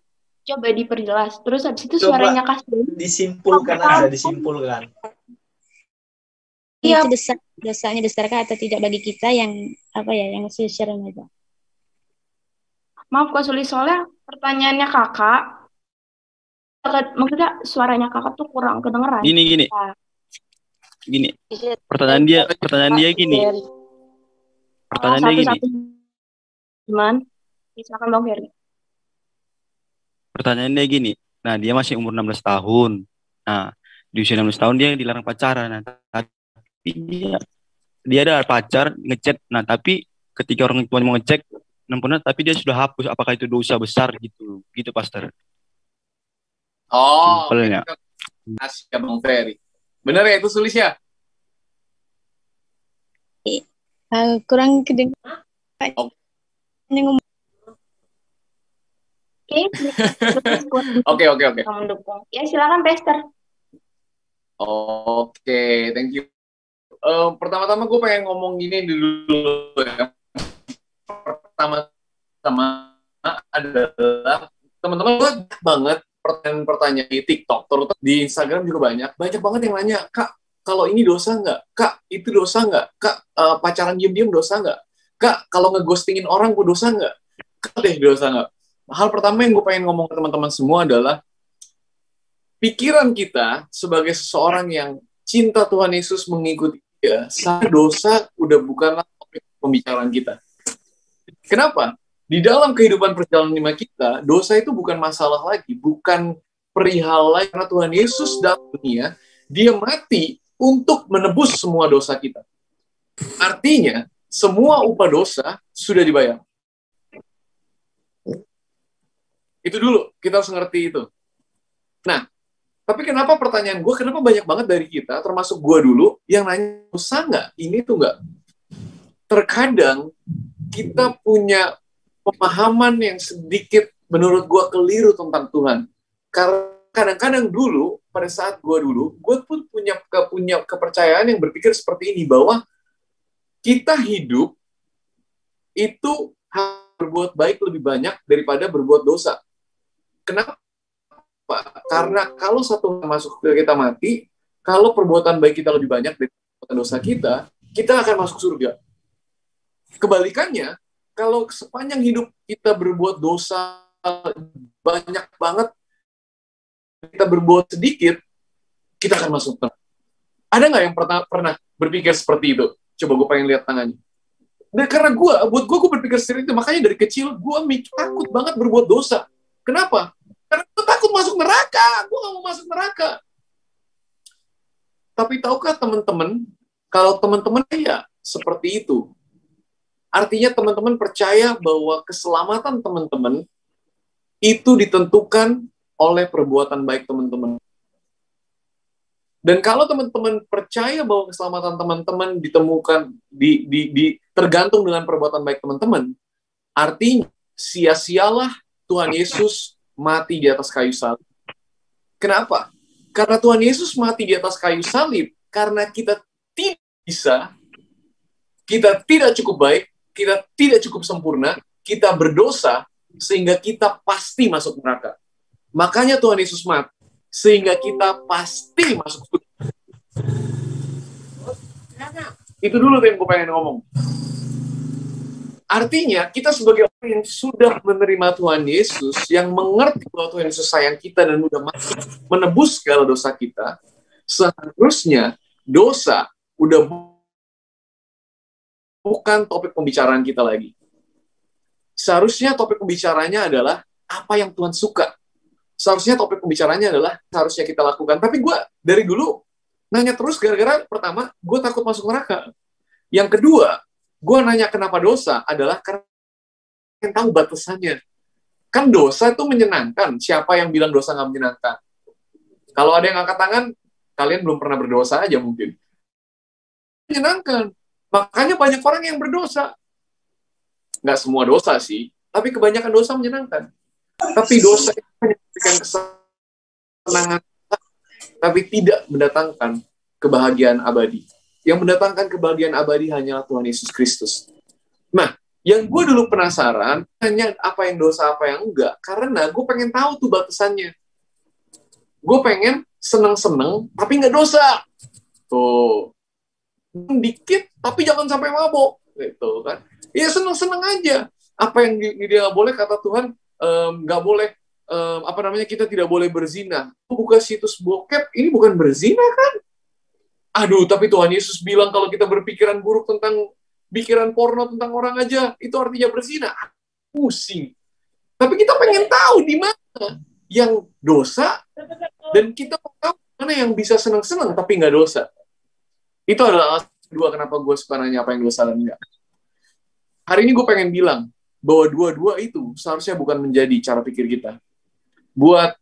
coba diperjelas. Terus habis itu Coba suaranya Kak Sulis. disimpulkan aja, disimpulkan. Iya. Itu dosanya besarkah atau tidak bagi kita yang yang share aja. Maaf Kak Sulis, soalnya pertanyaannya Kakak, maksudnya suaranya Kakak tuh kurang kedengeran. Gini. Pertanyaan dia gini. Pertanyaan dia gini. Gimana? Silakan Bang Ferry. Pertanyaan dia gini. Nah, dia masih umur 16 tahun. Nah, di usia 16 tahun dia dilarang pacaran. Nah, tapi dia ada pacar ngechat. Nah, tapi ketika orang tua mau ngecek, tapi dia sudah hapus. Apakah itu dosa besar gitu? Gitu, Pastor. Oh, simpelnya. Asik ya Bang Ferry. Benar ya itu Sulis ya? Kurang kedengaran. Oke. Mendukung. Ya silakan Pastor. Oke, thank you. Pertama-tama gue pengen ngomong gini dulu ya. Pertama-tama adalah teman-teman banyak banget pertanyaan-pertanyaan di TikTok, terutama di Instagram juga banyak banget yang nanya, Kak, kalau ini dosa nggak? Kak, itu dosa nggak? Kak, pacaran diem-diem dosa nggak? Kak, kalau ngeghostingin orang gue dosa nggak? Kak deh dosa nggak? Hal pertama yang gue pengen ngomong ke teman-teman semua adalah pikiran kita sebagai seseorang yang cinta Tuhan Yesus mengikuti dia, dosa udah bukanlah topik pembicaraan kita. Kenapa? Di dalam kehidupan perjalanan iman kita, dosa itu bukan masalah lagi, bukan perihal lagi, karena Tuhan Yesus dalam dunia, dia mati untuk menebus semua dosa kita. Artinya, semua upah dosa sudah dibayar. Itu dulu, kita harus ngerti itu. Nah, tapi kenapa pertanyaan gue, kenapa banyak banget dari kita, termasuk gue dulu, yang nanya, dosa nggak? Ini tuh nggak. Terkadang, kita punya pemahaman yang sedikit menurut gue keliru tentang Tuhan. Karena kadang-kadang dulu, pada saat gue pun punya kepercayaan yang berpikir seperti ini, bahwa kita hidup itu harus berbuat baik lebih banyak daripada berbuat dosa. Kenapa? Karena kalau satu masuk ke kita mati, kalau perbuatan baik kita lebih banyak dari perbuatan dosa kita akan masuk surga. Kebalikannya, kalau sepanjang hidup kita berbuat dosa banyak banget, kita berbuat sedikit, kita akan masuk neraka. Ada nggak yang pernah berpikir seperti itu? Coba gue pengen lihat tangannya. Dan karena buat gue berpikir seperti itu, makanya dari kecil gue takut banget berbuat dosa. Kenapa? Karena gue takut masuk neraka. Gue gak mau masuk neraka. Tapi tahukah teman-teman, kalau teman-teman ya seperti itu, artinya teman-teman percaya bahwa keselamatan teman-teman itu ditentukan oleh perbuatan baik teman-teman. Dan kalau teman-teman percaya bahwa keselamatan teman-teman ditemukan, tergantung dengan perbuatan baik teman-teman, artinya sia-sialah Tuhan Yesus mati di atas kayu salib. Kenapa? Karena Tuhan Yesus mati di atas kayu salib, karena kita tidak bisa, kita tidak cukup baik, kita tidak cukup sempurna, kita berdosa, sehingga kita pasti masuk neraka. Makanya Tuhan Yesus mati, sehingga kita pasti masuk surga. Itu dulu yang gue pengen ngomong. Artinya, kita sebagai orang yang sudah menerima Tuhan Yesus, yang mengerti bahwa Tuhan Yesus sayang kita dan sudah mati menebus segala dosa kita, seharusnya dosa udah bukan topik pembicaraan kita lagi. Seharusnya topik pembicaranya adalah apa yang Tuhan suka. Seharusnya topik pembicaranya adalah seharusnya kita lakukan. Tapi gue dari dulu nanya terus gara-gara pertama, gue takut masuk neraka. Yang kedua, gue nanya kenapa dosa adalah karena yang tahu batasannya. Kan dosa itu menyenangkan. Siapa yang bilang dosa nggak menyenangkan? Kalau ada yang angkat tangan, kalian belum pernah berdosa aja mungkin. Menyenangkan. Makanya banyak orang yang berdosa. Nggak semua dosa sih, tapi kebanyakan dosa menyenangkan. Tapi dosa itu memberikan kesenangan, tapi tidak mendatangkan kebahagiaan abadi. Yang mendatangkan kebahagiaan abadi hanyalah Tuhan Yesus Kristus. Nah, yang gue dulu penasaran, hanya apa yang dosa, apa yang enggak, karena gue pengen tahu tuh batasannya. Gue pengen seneng-seneng, tapi nggak dosa. Tuh. Dikit, tapi jangan sampai mabok. Gitu kan. Ya seneng-seneng aja. Apa yang dia nggak boleh, kata Tuhan, nggak boleh, kita tidak boleh berzina. Buka situs bokep, ini bukan berzina kan? Aduh, tapi Tuhan Yesus bilang kalau kita berpikiran buruk tentang pikiran porno tentang orang aja, itu artinya berzina. Pusing. Tapi kita pengen tahu di mana yang dosa, dan kita mau tahu mana yang bisa senang-senang tapi nggak dosa. Itu adalah alasan kedua kenapa gue suka nanya apa yang dosa dan enggak. Hari ini gue pengen bilang bahwa dua-dua itu seharusnya bukan menjadi cara pikir kita. Buat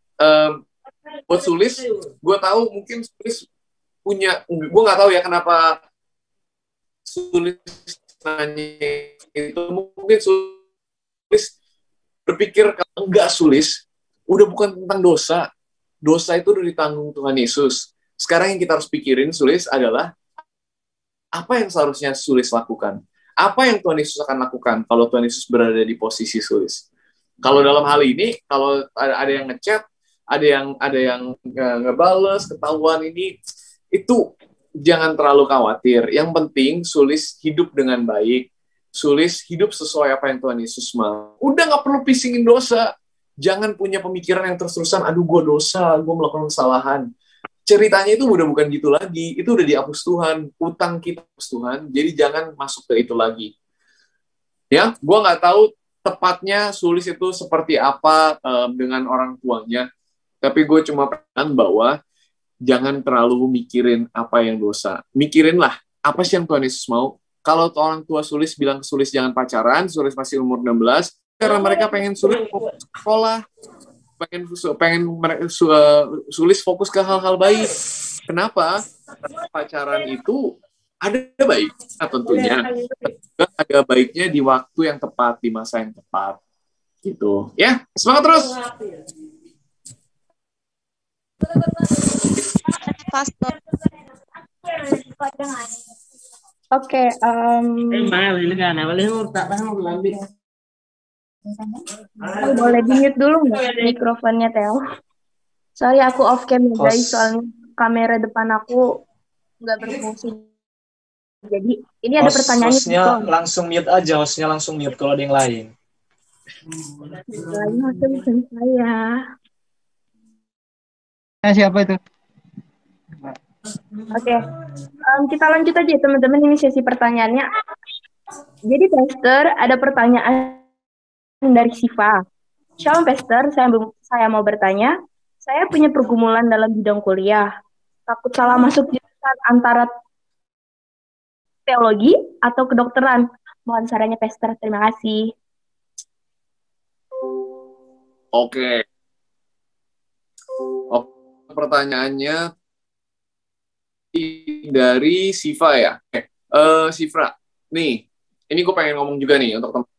Sulis, gue tahu mungkin Sulis punya, gue nggak tahu ya kenapa Sulis nanya itu, mungkin Sulis berpikir kalau enggak, Sulis udah bukan tentang dosa. Dosa itu udah ditanggung Tuhan Yesus. Sekarang yang kita harus pikirin, Sulis, adalah apa yang seharusnya Sulis lakukan? Apa yang Tuhan Yesus akan lakukan kalau Tuhan Yesus berada di posisi Sulis? Kalau dalam hal ini, kalau ada yang ngechat, ada yang ngebales, ketahuan ini, itu jangan terlalu khawatir. Yang penting Sulis hidup dengan baik. Sulis hidup sesuai apa yang Tuhan Yesus mau. Udah nggak perlu pisingin dosa. Jangan punya pemikiran yang terus-terusan, aduh gue dosa, gue melakukan kesalahan. Ceritanya itu udah bukan gitu lagi. Itu udah dihapus Tuhan. Utang kita hapus Tuhan. Jadi jangan masuk ke itu lagi. Ya, gue nggak tahu tepatnya Sulis itu seperti apa dengan orang tuanya. Tapi gue cuma pengen bahwa jangan terlalu mikirin apa yang dosa. Mikirinlah apa sih yang Tuhan Yesus mau. Kalau orang tua Sulis bilang ke Sulis jangan pacaran, Sulis masih umur 16, karena mereka pengen Sulis fokus sekolah. Pengen Sulis fokus ke hal-hal baik. Kenapa? Karena pacaran itu ada baik, nah, tentunya ada baiknya di waktu yang tepat, di masa yang tepat, gitu. Ya, semangat terus. Oke, boleh di-mute dulu nggak mikrofonnya, Theo? Sorry, aku off cam guys, soalnya kamera depan aku nggak berfungsi. Jadi, ini ada pertanyaannya. Hostnya langsung mute aja, hostnya langsung mute kalau ada yang lain. Lain hostnya bukan saya. Siapa itu? Oke, kita lanjut aja teman-teman, ini sesi pertanyaannya. Jadi, Pastor, ada pertanyaan dari Siva. Shalom Pastor, saya mau bertanya. Saya punya pergumulan dalam bidang kuliah. Takut salah masuk jurusan antara teologi atau kedokteran. Mohon sarannya Pastor. Terima kasih. Oke. Pertanyaannya dari Siva ya. Siva, nih, ini gue pengen ngomong juga nih untuk teman.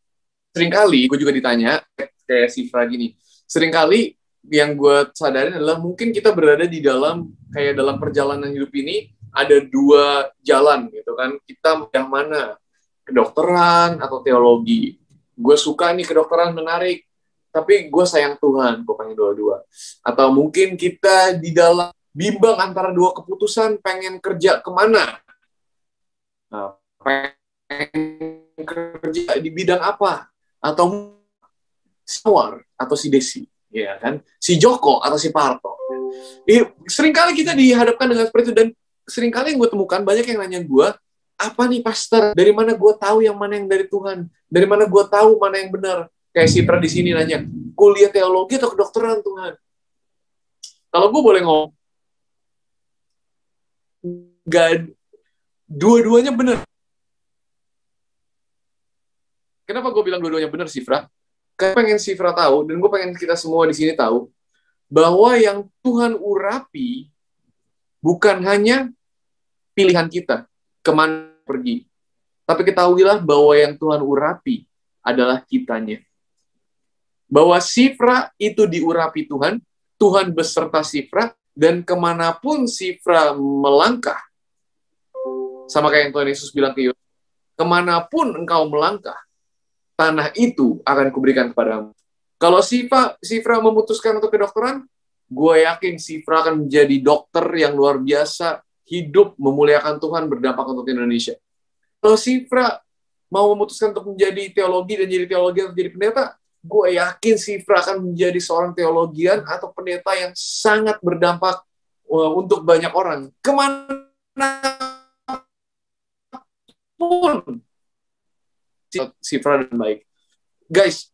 Seringkali gue juga ditanya kayak Siva gini. Seringkali yang gue sadarin adalah mungkin kita berada di dalam kayak dalam perjalanan hidup ini, ada dua jalan gitu kan. Kita yang mana? Kedokteran atau teologi. Gue suka nih kedokteran, menarik. Tapi gue sayang Tuhan, gue pengen dua-dua. Atau mungkin kita di dalam bimbang antara dua keputusan, pengen kerja kemana? Nah, pengen kerja di bidang apa? Atau Sawar atau si Desi, ya kan? Si Joko atau si Parto. Seringkali kita dihadapkan dengan seperti itu, dan seringkali yang gue temukan banyak yang nanya gue, apa nih pastor? Dari mana gue tahu yang mana yang dari Tuhan? Dari mana gue tahu mana yang benar? Kayak Sitra di sini nanya, kuliah teologi atau kedokteran Tuhan? Kalau gue boleh ngomong, gak, dua-duanya benar. Kenapa gue bilang dua-duanya benar, Sifra? Karena pengen Sifra tahu, dan gue pengen kita semua di sini tahu, bahwa yang Tuhan urapi bukan hanya pilihan kita, kemana pergi. Tapi ketahuilah bahwa yang Tuhan urapi adalah kitanya. Bahwa Sifra itu diurapi Tuhan, Tuhan beserta Sifra, dan kemanapun Sifra melangkah, sama kayak yang Tuhan Yesus bilang ke Yosef, kemanapun engkau melangkah, tanah itu akan kuberikan kepadamu. Kalau Sifra memutuskan untuk kedokteran, gue yakin Sifra akan menjadi dokter yang luar biasa, hidup, memuliakan Tuhan, berdampak untuk Indonesia. Kalau Sifra mau memutuskan untuk menjadi teologi dan jadi teologi atau jadi pendeta, gue yakin Sifra akan menjadi seorang teologian atau pendeta yang sangat berdampak untuk banyak orang. Kemana pun Sifra dan baik. Guys,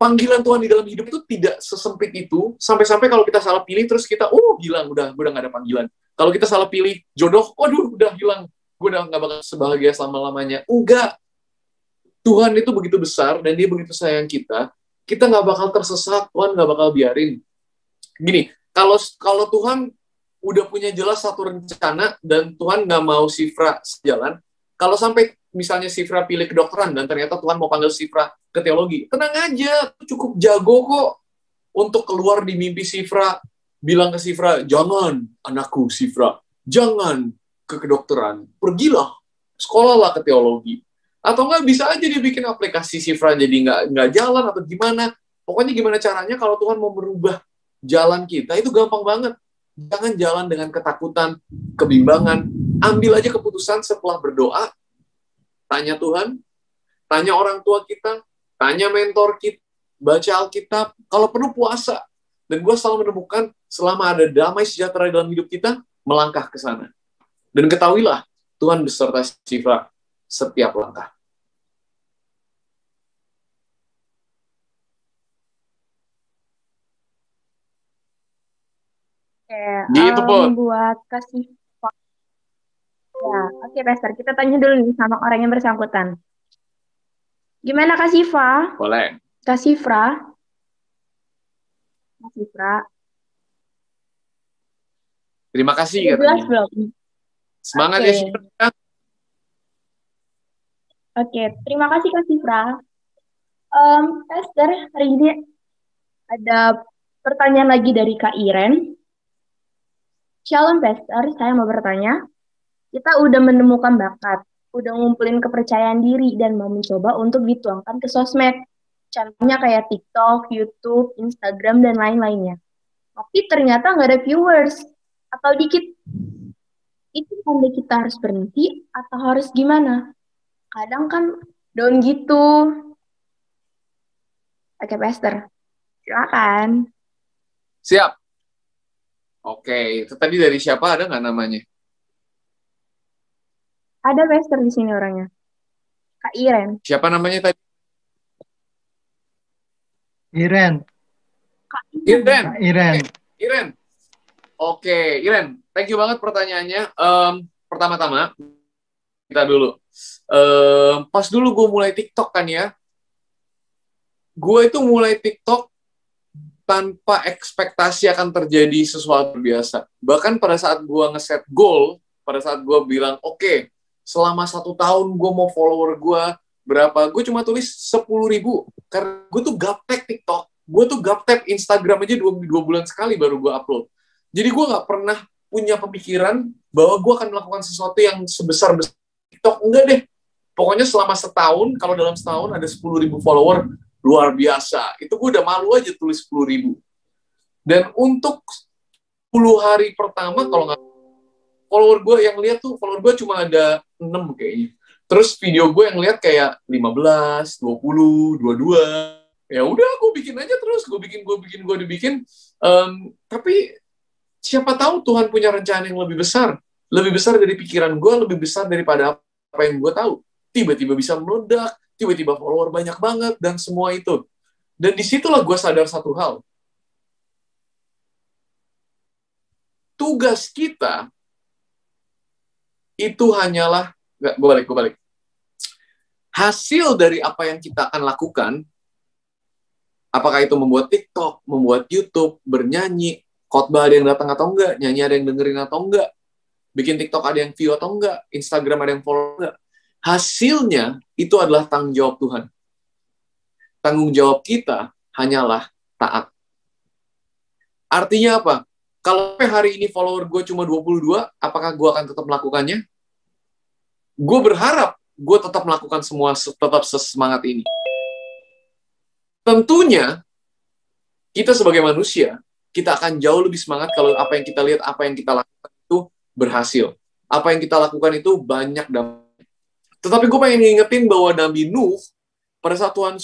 panggilan Tuhan di dalam hidup itu tidak sesempit itu, sampai-sampai kalau kita salah pilih, terus kita, hilang, udah gak ada panggilan. Kalau kita salah pilih jodoh, udah hilang, gue udah gak bakal sebahagia selama-lamanya. Enggak. Tuhan itu begitu besar, dan dia begitu sayang kita gak bakal tersesat, Tuhan gak bakal biarin. Gini, kalau Tuhan udah punya jelas satu rencana, dan Tuhan gak mau Sifra sejalan, kalau sampai misalnya Sifra pilih kedokteran dan ternyata Tuhan mau panggil Sifra ke teologi, tenang aja, cukup jago kok untuk keluar di mimpi Sifra, bilang ke Sifra, jangan anakku Sifra, jangan ke kedokteran, pergilah, sekolahlah ke teologi. Atau nggak bisa aja dia bikin aplikasi Sifra jadi nggak jalan atau gimana. Pokoknya gimana caranya kalau Tuhan mau merubah jalan kita, itu gampang banget. Jangan jalan dengan ketakutan, kebimbangan. Ambil aja keputusan setelah berdoa, tanya Tuhan, tanya orang tua kita, tanya mentor kita, baca Alkitab, kalau perlu puasa. Dan gue selalu menemukan selama ada damai sejahtera dalam hidup kita, melangkah ke sana. Dan ketahuilah, Tuhan beserta Sifra setiap langkah. Gitu, Put. Buat kasih ya, oke, Pastor. Kita tanya dulu nih sama orang yang bersangkutan. Gimana Kak Siva? Boleh. Kak Sifra? Kak Sifra? Terima kasih. Jelas belum? Semangat ya, Sifra. Oke, terima kasih Kak Sifra. Pastor, hari ini ada pertanyaan lagi dari Kak Iren. Shalom Pastor, saya mau bertanya. Kita udah menemukan bakat, udah ngumpulin kepercayaan diri, dan mau mencoba untuk dituangkan ke sosmed. Contohnya kayak TikTok, YouTube, Instagram, dan lain-lainnya. Tapi ternyata nggak ada viewers, atau dikit. Itu tanda kita harus berhenti, atau harus gimana? Kadang kan down gitu. Oke, Pastor. Silakan. Siap. Oke, itu tadi dari siapa? Ada nggak namanya? Ada Pastor di sini orangnya. Kak Iren. Siapa namanya tadi? Iren. Iren. Iren. Iren. Oke, Iren. Thank you banget pertanyaannya. Pertama-tama, kita dulu. Pas dulu gue mulai TikTok kan ya. Gue itu mulai TikTok tanpa ekspektasi akan terjadi sesuatu biasa. Bahkan pada saat gue ngeset goal, pada saat gue bilang, oke, selama 1 tahun gue mau follower gue berapa, gue cuma tulis 10.000. Karena gue tuh gaptek TikTok, gue tuh gaptek Instagram aja 2 bulan sekali baru gue upload. Jadi gue gak pernah punya pemikiran bahwa gue akan melakukan sesuatu yang sebesar TikTok. Enggak deh. Pokoknya selama setahun, kalau dalam setahun ada 10.000 follower, luar biasa. Itu gue udah malu aja tulis 10.000. Dan untuk 10 hari pertama, kalau nggak, follower gue yang lihat tuh, follower gue cuma ada 6 kayaknya. Terus video gue yang lihat kayak 15, 20, 22. Ya udah, gue bikin aja terus. Gue dibikin. Tapi siapa tahu Tuhan punya rencana yang lebih besar. Lebih besar dari pikiran gue, lebih besar daripada apa yang gue tahu. Tiba-tiba bisa meledak, tiba-tiba follower banyak banget, dan semua itu. Dan disitulah gue sadar satu hal. Tugas kita itu hanyalah, gue balik. Hasil dari apa yang kita akan lakukan, apakah itu membuat TikTok, membuat YouTube, bernyanyi, khotbah ada yang datang atau enggak, nyanyi ada yang dengerin atau enggak, bikin TikTok ada yang view atau enggak, Instagram ada yang follow enggak, hasilnya itu adalah tanggung jawab Tuhan. Tanggung jawab kita hanyalah taat. Artinya apa? Kalau hari ini follower gue cuma 22, apakah gue akan tetap melakukannya? Gue berharap gue tetap melakukan semua, tetap sesemangat ini. Tentunya, kita sebagai manusia, kita akan jauh lebih semangat kalau apa yang kita lihat, apa yang kita lakukan itu berhasil. Apa yang kita lakukan itu banyak dampak. Tetapi gue pengen ngingetin bahwa Nabi Nuh, pada saat Tuhan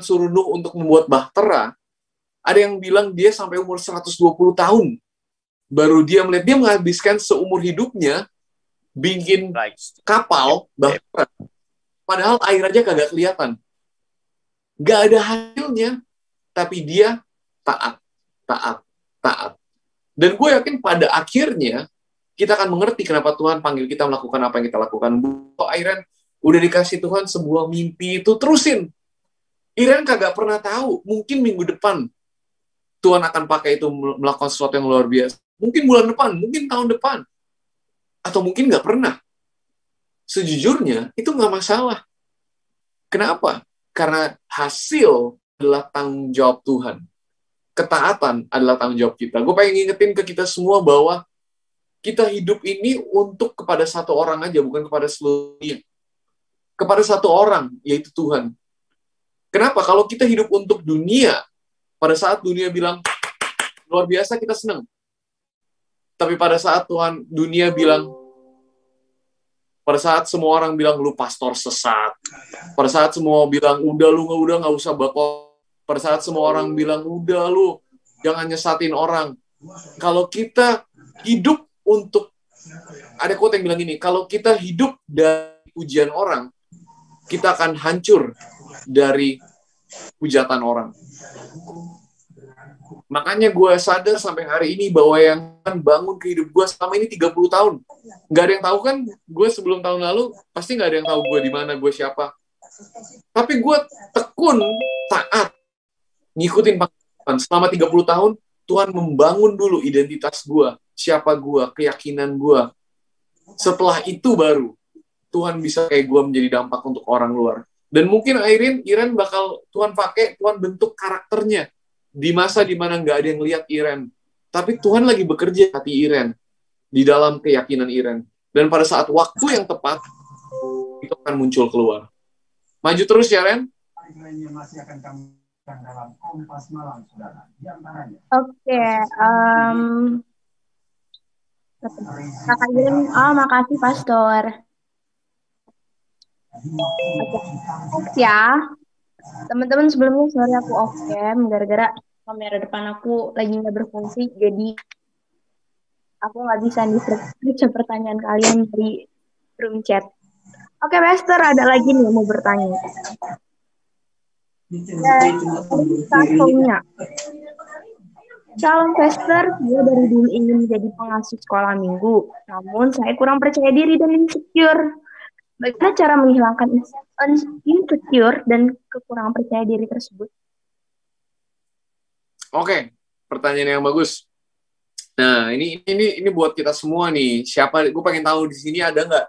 suruh Nuh untuk membuat bahtera, ada yang bilang dia sampai umur 120 tahun. Baru dia menghabiskan seumur hidupnya bikin kapal, bahtera. Padahal air aja kagak kelihatan. Gak ada hasilnya, tapi dia taat. Dan gue yakin pada akhirnya, kita akan mengerti kenapa Tuhan panggil kita melakukan apa yang kita lakukan. Bu Iren, udah dikasih Tuhan sebuah mimpi itu, terusin. Iren kagak pernah tahu, mungkin minggu depan Tuhan akan pakai itu melakukan sesuatu yang luar biasa. Mungkin bulan depan, mungkin tahun depan. Atau mungkin nggak pernah. Sejujurnya, itu nggak masalah. Kenapa? Karena hasil adalah tanggung jawab Tuhan. Ketaatan adalah tanggung jawab kita. Gue pengen ngingetin ke kita semua bahwa kita hidup ini untuk kepada satu orang aja, bukan kepada seluruhnya. Kepada satu orang, yaitu Tuhan. Kenapa? Kalau kita hidup untuk dunia, pada saat dunia bilang, luar biasa, kita senang. Tapi pada saat dunia bilang, pada saat semua orang bilang, lu pastor sesat. Pada saat semua bilang, udah nggak usah bakal. Pada saat semua orang bilang, udah lu, jangan nyesatin orang. Kalau kita hidup untuk, ada quote yang bilang gini, kalau kita hidup dari pujian orang, kita akan hancur dari hujatan orang. Makanya gue sadar sampai hari ini bahwa yang bangun ke hidup gue selama ini 30 tahun. Gak ada yang tahu kan, gue sebelum tahun lalu, pasti gak ada yang tahu gue di mana, gue siapa. Tapi gue tekun, taat, ngikutin panggilan. Selama 30 tahun, Tuhan membangun dulu identitas gue, siapa gue, keyakinan gue. Setelah itu baru Tuhan bisa kayak gue menjadi dampak untuk orang luar. Dan mungkin Iren bakal Tuhan pakai, Tuhan bentuk karakternya di masa dimana nggak ada yang lihat Iren. Tapi Tuhan lagi bekerja hati Iren, di dalam keyakinan Iren. Dan pada saat waktu yang tepat, itu akan muncul keluar. Maju terus ya, Ren. Oke, Kakak Iren, makasih Pastor. Oke, ya. Teman-teman sebelumnya sorry aku off cam gara-gara kamera depan aku lagi nggak berfungsi, jadi aku nggak bisa baca pertanyaan kalian di room chat. Oke, Pastor, ada lagi nih mau bertanya. Shalom Pastor, saya dari dulu ingin menjadi pengasuh sekolah minggu, namun saya kurang percaya diri dan insecure. Bagaimana cara menghilangkan insecure dan kekurangan percaya diri tersebut? Oke, pertanyaan yang bagus. Nah, ini buat kita semua nih. Gue pengen tahu di sini ada nggak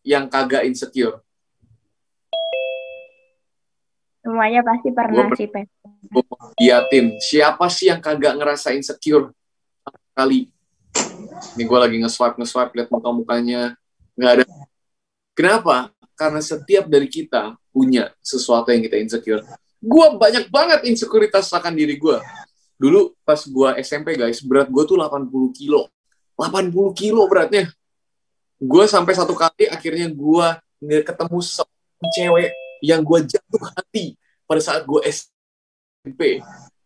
yang kagak insecure? Semuanya pasti pernah sih, Pak. Gue liatin, siapa sih yang kagak ngerasa insecure kali? Ini gue lagi nge-swipe lihat muka-mukanya. Nggak ada. Kenapa? Karena setiap dari kita punya sesuatu yang kita insecure. Gue banyak banget insekuritas akan diri gue. Dulu pas gue SMP guys, berat gue tuh 80 kilo. 80 kilo beratnya. Gue sampai satu kali akhirnya gue ketemu seorang cewek yang gue jatuh hati pada saat gue SMP.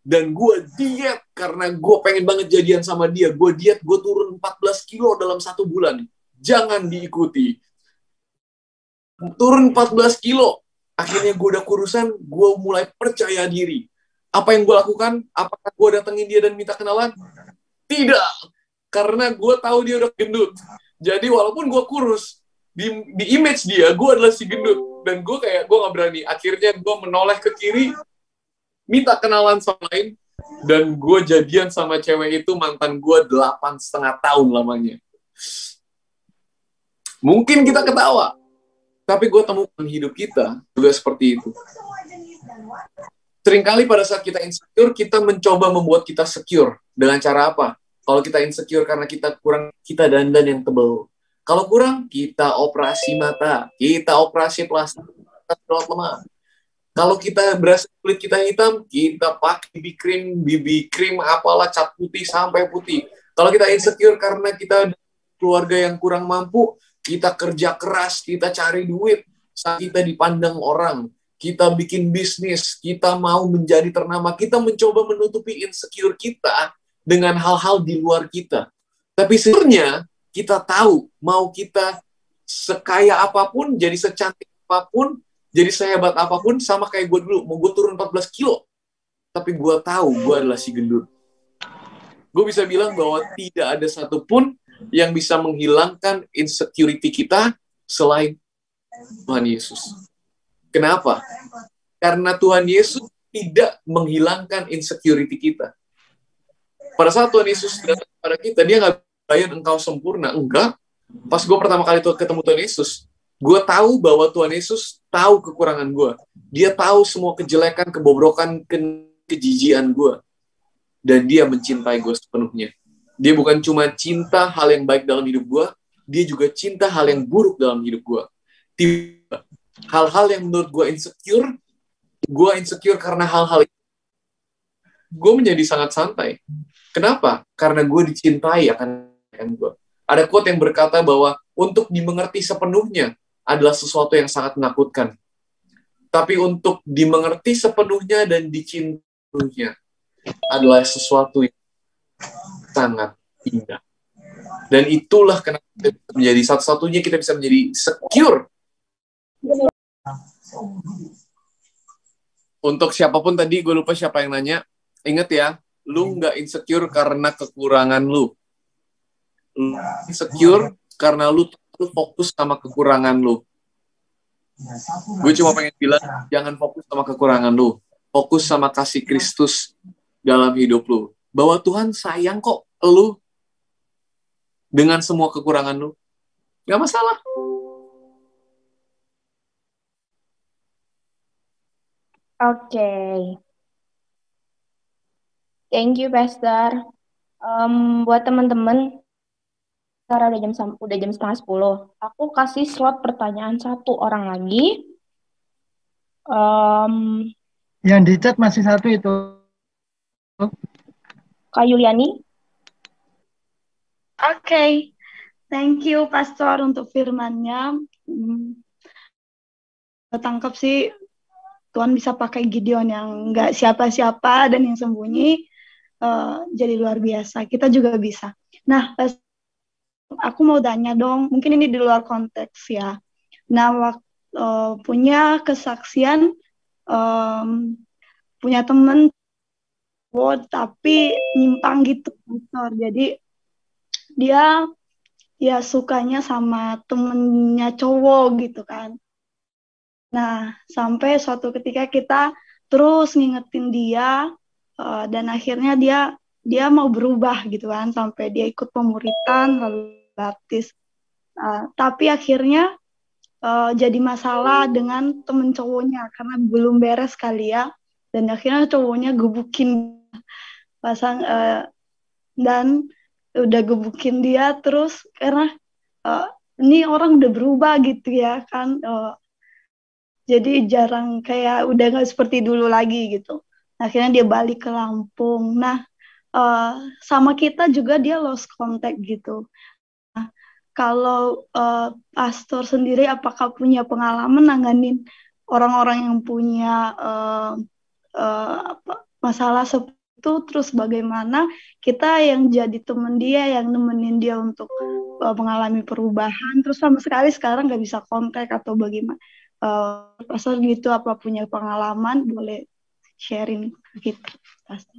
Dan gue diet karena gue pengen banget jadian sama dia. Gue diet, gue turun 14 kilo dalam 1 bulan. Jangan diikuti. Turun 14 kilo. Akhirnya gue udah kurusan, gue mulai percaya diri. Apa yang gue lakukan? Apakah gue datengin dia dan minta kenalan? Tidak. Karena gue tahu dia udah gendut. Jadi walaupun gue kurus, di image dia, gue adalah si gendut. Dan gue gak berani. Akhirnya gue menoleh ke kiri, minta kenalan sama lain, dan gue jadian sama cewek itu, mantan gue 8,5 tahun lamanya. Mungkin kita ketawa, tapi gue temukan hidup kita juga seperti itu. Seringkali pada saat kita insecure, kita mencoba membuat kita secure. Dengan cara apa? Kalau kita insecure karena kita kurang, kita dandan yang tebal. Kalau kurang, kita operasi mata, kita operasi plastik, kita perawat lemah. Kalau kita berasa kulit kita hitam, kita pakai BB cream, apalah, cat putih sampai putih. Kalau kita insecure karena kita keluarga yang kurang mampu, kita kerja keras, kita cari duit, saat kita dipandang orang, kita bikin bisnis, kita mau menjadi ternama, kita mencoba menutupi insecure kita dengan hal-hal di luar kita. Tapi sebenarnya kita tahu, mau kita sekaya apapun, jadi secantik apapun, jadi sehebat apapun, sama kayak gue dulu, mau gue turun 14 kilo, tapi gue tahu gue adalah si gendut. Gue bisa bilang bahwa tidak ada satupun yang bisa menghilangkan insecurity kita selain Tuhan Yesus. Kenapa? Karena Tuhan Yesus tidak menghilangkan insecurity kita. Pada saat Tuhan Yesus datang kepada kita, dia nggak bayar engkau sempurna. Enggak. Pas gue pertama kali ketemu Tuhan Yesus, gue tahu bahwa Tuhan Yesus tahu kekurangan gue. Dia tahu semua kejelekan, kebobrokan, kejijian gue. Dan dia mencintai gue sepenuhnya. Dia bukan cuma cinta hal yang baik dalam hidup gue, dia juga cinta hal yang buruk dalam hidup gue. Hal-hal yang menurut gue insecure karena hal-hal itu, gue menjadi sangat santai. Kenapa? Karena gue dicintai akan gue. Ada quote yang berkata bahwa untuk dimengerti sepenuhnya adalah sesuatu yang sangat menakutkan. Tapi untuk dimengerti sepenuhnya dan dicintai adalah sesuatu yang sangat indah. Dan itulah kenapa kita bisa menjadi satu-satunya kita bisa menjadi secure. Untuk siapapun tadi, gue lupa siapa yang nanya. Ingat ya, lu nggak insecure karena kekurangan lu. Lu insecure karena lu fokus sama kekurangan lu. Gue cuma pengen bilang, jangan fokus sama kekurangan lu. Fokus sama kasih Kristus dalam hidup lu. Bahwa Tuhan sayang kok lu dengan semua kekurangan lu. Gak masalah. Oke. Thank you, Pastor. Buat teman-teman, karena udah jam 9:30, aku kasih slot pertanyaan 1 orang lagi. Yang di chat masih 1 itu. Kak Yuliani. Oke. Thank you, Pastor, untuk firman-Nya. Tangkap sih, Tuhan bisa pakai Gideon yang nggak siapa-siapa dan yang sembunyi jadi luar biasa. Kita juga bisa. Nah, aku mau tanya dong, mungkin ini di luar konteks ya. Nah, punya kesaksian, punya temen, tapi nyimpang gitu, Pastor. Jadi dia ya sukanya sama temennya cowok gitu kan. Nah, sampai suatu ketika kita terus ngingetin dia, dan akhirnya dia mau berubah gitu kan, sampai dia ikut pemuritan lalu baptis. Tapi akhirnya jadi masalah dengan temen cowoknya karena belum beres kali ya, dan akhirnya cowoknya gebukin dan udah gebukin dia terus karena ini orang udah berubah gitu ya kan. Jadi jarang kayak udah nggak seperti dulu lagi gitu. Akhirnya dia balik ke Lampung. Nah, sama kita juga dia lost contact gitu. Nah, kalau pastor sendiri apakah punya pengalaman nanganin orang-orang yang punya masalah seperti itu, terus bagaimana kita yang jadi temen dia, yang nemenin dia untuk mengalami perubahan, terus sama sekali sekarang nggak bisa kontak atau bagaimana? Pastor gitu, apa punya pengalaman, boleh sharing gitu.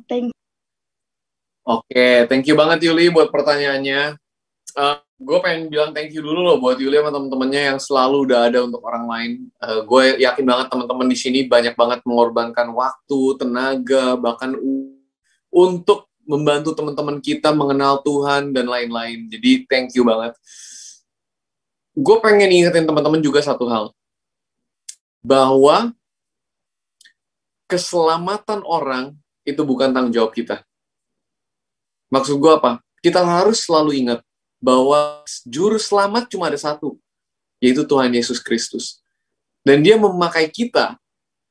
Thank you. Oke, thank you banget Yuli buat pertanyaannya. Gue pengen bilang thank you dulu loh buat Yuli sama temen-temennya yang selalu udah ada untuk orang lain. Gue yakin banget teman-teman di sini banyak banget mengorbankan waktu, tenaga, bahkan untuk membantu teman-teman kita mengenal Tuhan dan lain-lain. Jadi thank you banget. Gue pengen ingetin teman-teman juga satu hal. Bahwa keselamatan orang itu bukan tanggung jawab kita. Maksud gue apa? Kita harus selalu ingat bahwa juru selamat cuma ada satu, yaitu Tuhan Yesus Kristus. Dan dia memakai kita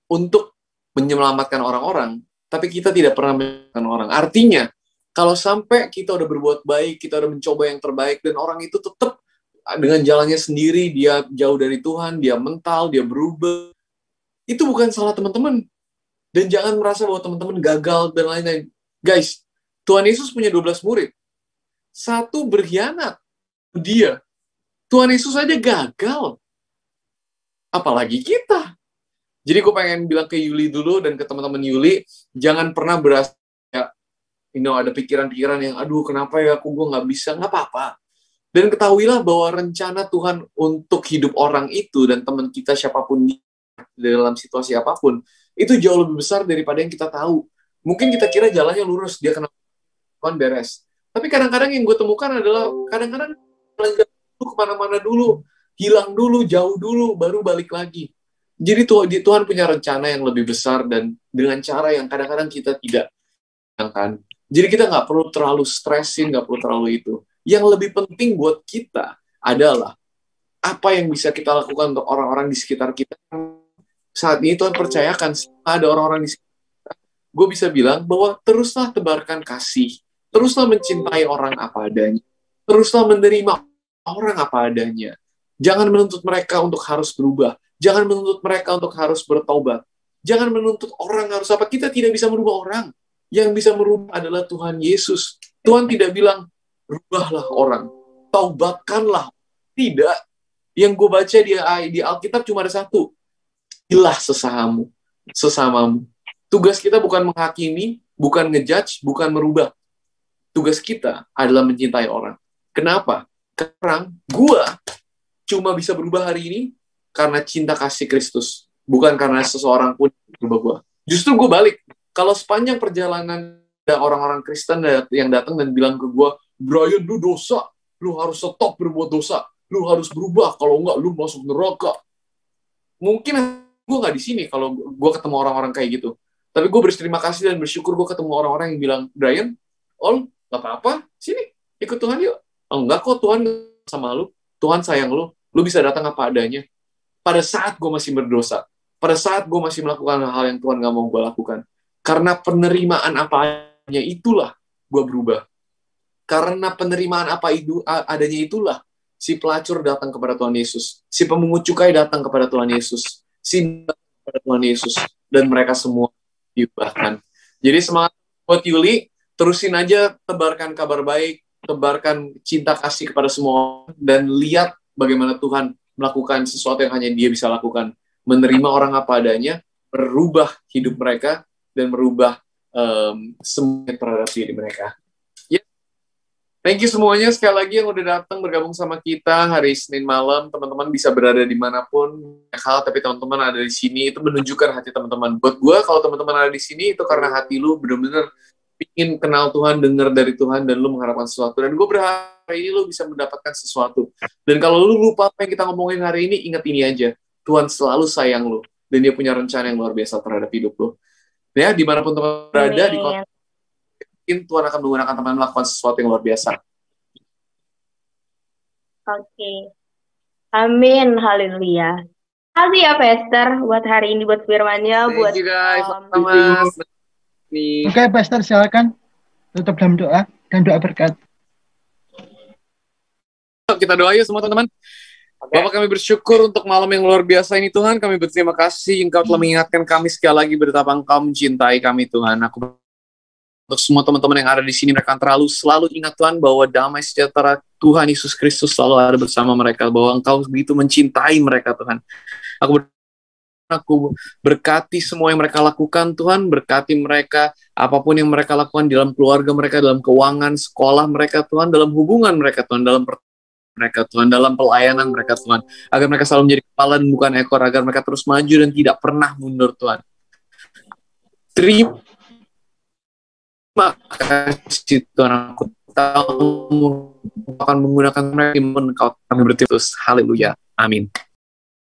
untuk menyelamatkan orang-orang, tapi kita tidak pernah menyelamatkan orang. Artinya, kalau sampai kita udah berbuat baik, kita udah mencoba yang terbaik, dan orang itu tetap dengan jalannya sendiri, dia jauh dari Tuhan, dia mental, dia berubah, itu bukan salah teman-teman. Dan jangan merasa bahwa teman-teman gagal dan lain-lain. Guys, Tuhan Yesus punya 12 murid. Satu berkhianat. Dia. Tuhan Yesus aja gagal. Apalagi kita. Jadi gue pengen bilang ke Yuli dulu dan ke teman-teman Yuli, jangan pernah berasa ada pikiran-pikiran yang, aduh kenapa ya gue nggak bisa, nggak apa-apa. Dan ketahuilah bahwa rencana Tuhan untuk hidup orang itu dan teman kita siapapun dalam situasi apapun, itu jauh lebih besar daripada yang kita tahu. Mungkin kita kira jalannya lurus, dia kena Tuhan beres. Tapi kadang-kadang yang gue temukan adalah kadang-kadang kemana-mana dulu, hilang dulu, jauh dulu, baru balik lagi. Jadi Tuhan punya rencana yang lebih besar dan dengan cara yang kadang-kadang kita tidak bayangkan. Jadi kita nggak perlu terlalu stresin, nggak perlu terlalu itu. Yang lebih penting buat kita adalah apa yang bisa kita lakukan untuk orang-orang di sekitar kita. Saat ini Tuhan percayakan ada orang-orang di sekitar kita. Gue bisa bilang bahwa teruslah tebarkan kasih. Teruslah mencintai orang apa adanya. Teruslah menerima orang apa adanya. Jangan menuntut mereka untuk harus berubah. Jangan menuntut mereka untuk harus bertobat. Jangan menuntut orang harus apa. Kita tidak bisa merubah orang. Yang bisa merubah adalah Tuhan Yesus. Tuhan tidak bilang, rubahlah orang. Taubatkanlah. Tidak. Yang gue baca di Alkitab cuma ada satu. Ilah sesamamu. Tugas kita bukan menghakimi, bukan ngejudge, bukan merubah. Tugas kita adalah mencintai orang. Kenapa? Karena gue cuma bisa berubah hari ini karena cinta kasih Kristus. Bukan karena seseorang pun berubah gue. Justru gue balik. Kalau sepanjang perjalanan ada orang-orang Kristen yang datang dan bilang ke gue, Brian, lu dosa. Lu harus stop berbuat dosa. Lu harus berubah. Kalau enggak, lu masuk neraka. Mungkin gue nggak di sini kalau gue ketemu orang-orang kayak gitu. Tapi gue berterima kasih dan bersyukur gue ketemu orang-orang yang bilang, Brian, gak apa-apa, sini, ikut Tuhan yuk. Enggak kok, Tuhan sama lu. Tuhan sayang lu. Lu bisa datang apa adanya. Pada saat gue masih berdosa. Pada saat gue masih melakukan hal yang Tuhan gak mau gue lakukan. Karena penerimaan apa adanya itulah gue berubah. Karena penerimaan apa adanya itulah si pelacur datang kepada Tuhan Yesus. Si pemungut cukai datang kepada Tuhan Yesus. Kepada Tuhan Yesus. Dan mereka semua diubahkan. Jadi semangat buat Yuli. Terusin aja tebarkan kabar baik. Tebarkan cinta kasih kepada semua orang. Dan lihat bagaimana Tuhan melakukan sesuatu yang hanya dia bisa lakukan. Menerima orang apa adanya. Merubah hidup mereka. Dan merubah semua terhadap diri mereka. Thank you semuanya sekali lagi yang udah datang bergabung sama kita hari Senin malam. Teman-teman bisa berada dimanapun, tapi teman-teman ada di sini itu menunjukkan hati teman-teman. Buat gue, kalau teman-teman ada di sini itu karena hati lu benar-benar ingin kenal Tuhan, dengar dari Tuhan, dan lu mengharapkan sesuatu. Dan gue berharap hari ini lu bisa mendapatkan sesuatu. Dan kalau lu lupa apa yang kita ngomongin hari ini, ingat ini aja. Tuhan selalu sayang lu. Dan dia punya rencana yang luar biasa terhadap hidup lu. Ya, dimanapun teman berada, di kota Tuhan akan menggunakan teman melakukan sesuatu yang luar biasa. Oke. Amin, haleluya. Terima kasih ya Pastor buat hari ini, buat firman-Nya, buat Thank you guys, sama-sama. Nih. Oke, Pastor silakan tutup dalam doa dan doa berkat. Kita doa yuk semua teman-teman. Bapak, kami bersyukur untuk malam yang luar biasa ini Tuhan. Kami berterima kasih Engkau telah mengingatkan kami sekali lagi betapa Engkau mencintai kami Tuhan. Aku untuk semua teman-teman yang ada di sini, mereka selalu ingat Tuhan bahwa damai sejahtera Tuhan Yesus Kristus selalu ada bersama mereka, bahwa Engkau begitu mencintai mereka Tuhan. Aku berkati semua yang mereka lakukan Tuhan, berkati mereka apapun yang mereka lakukan dalam keluarga mereka, dalam keuangan, sekolah mereka Tuhan, dalam hubungan mereka Tuhan, dalam mereka Tuhan, dalam pelayanan mereka Tuhan, agar mereka selalu menjadi kepala dan bukan ekor, agar mereka terus maju dan tidak pernah mundur Tuhan. Terima kasih Tuhan, aku tahu akan menggunakan mereka, kami berterus, haleluya, amin.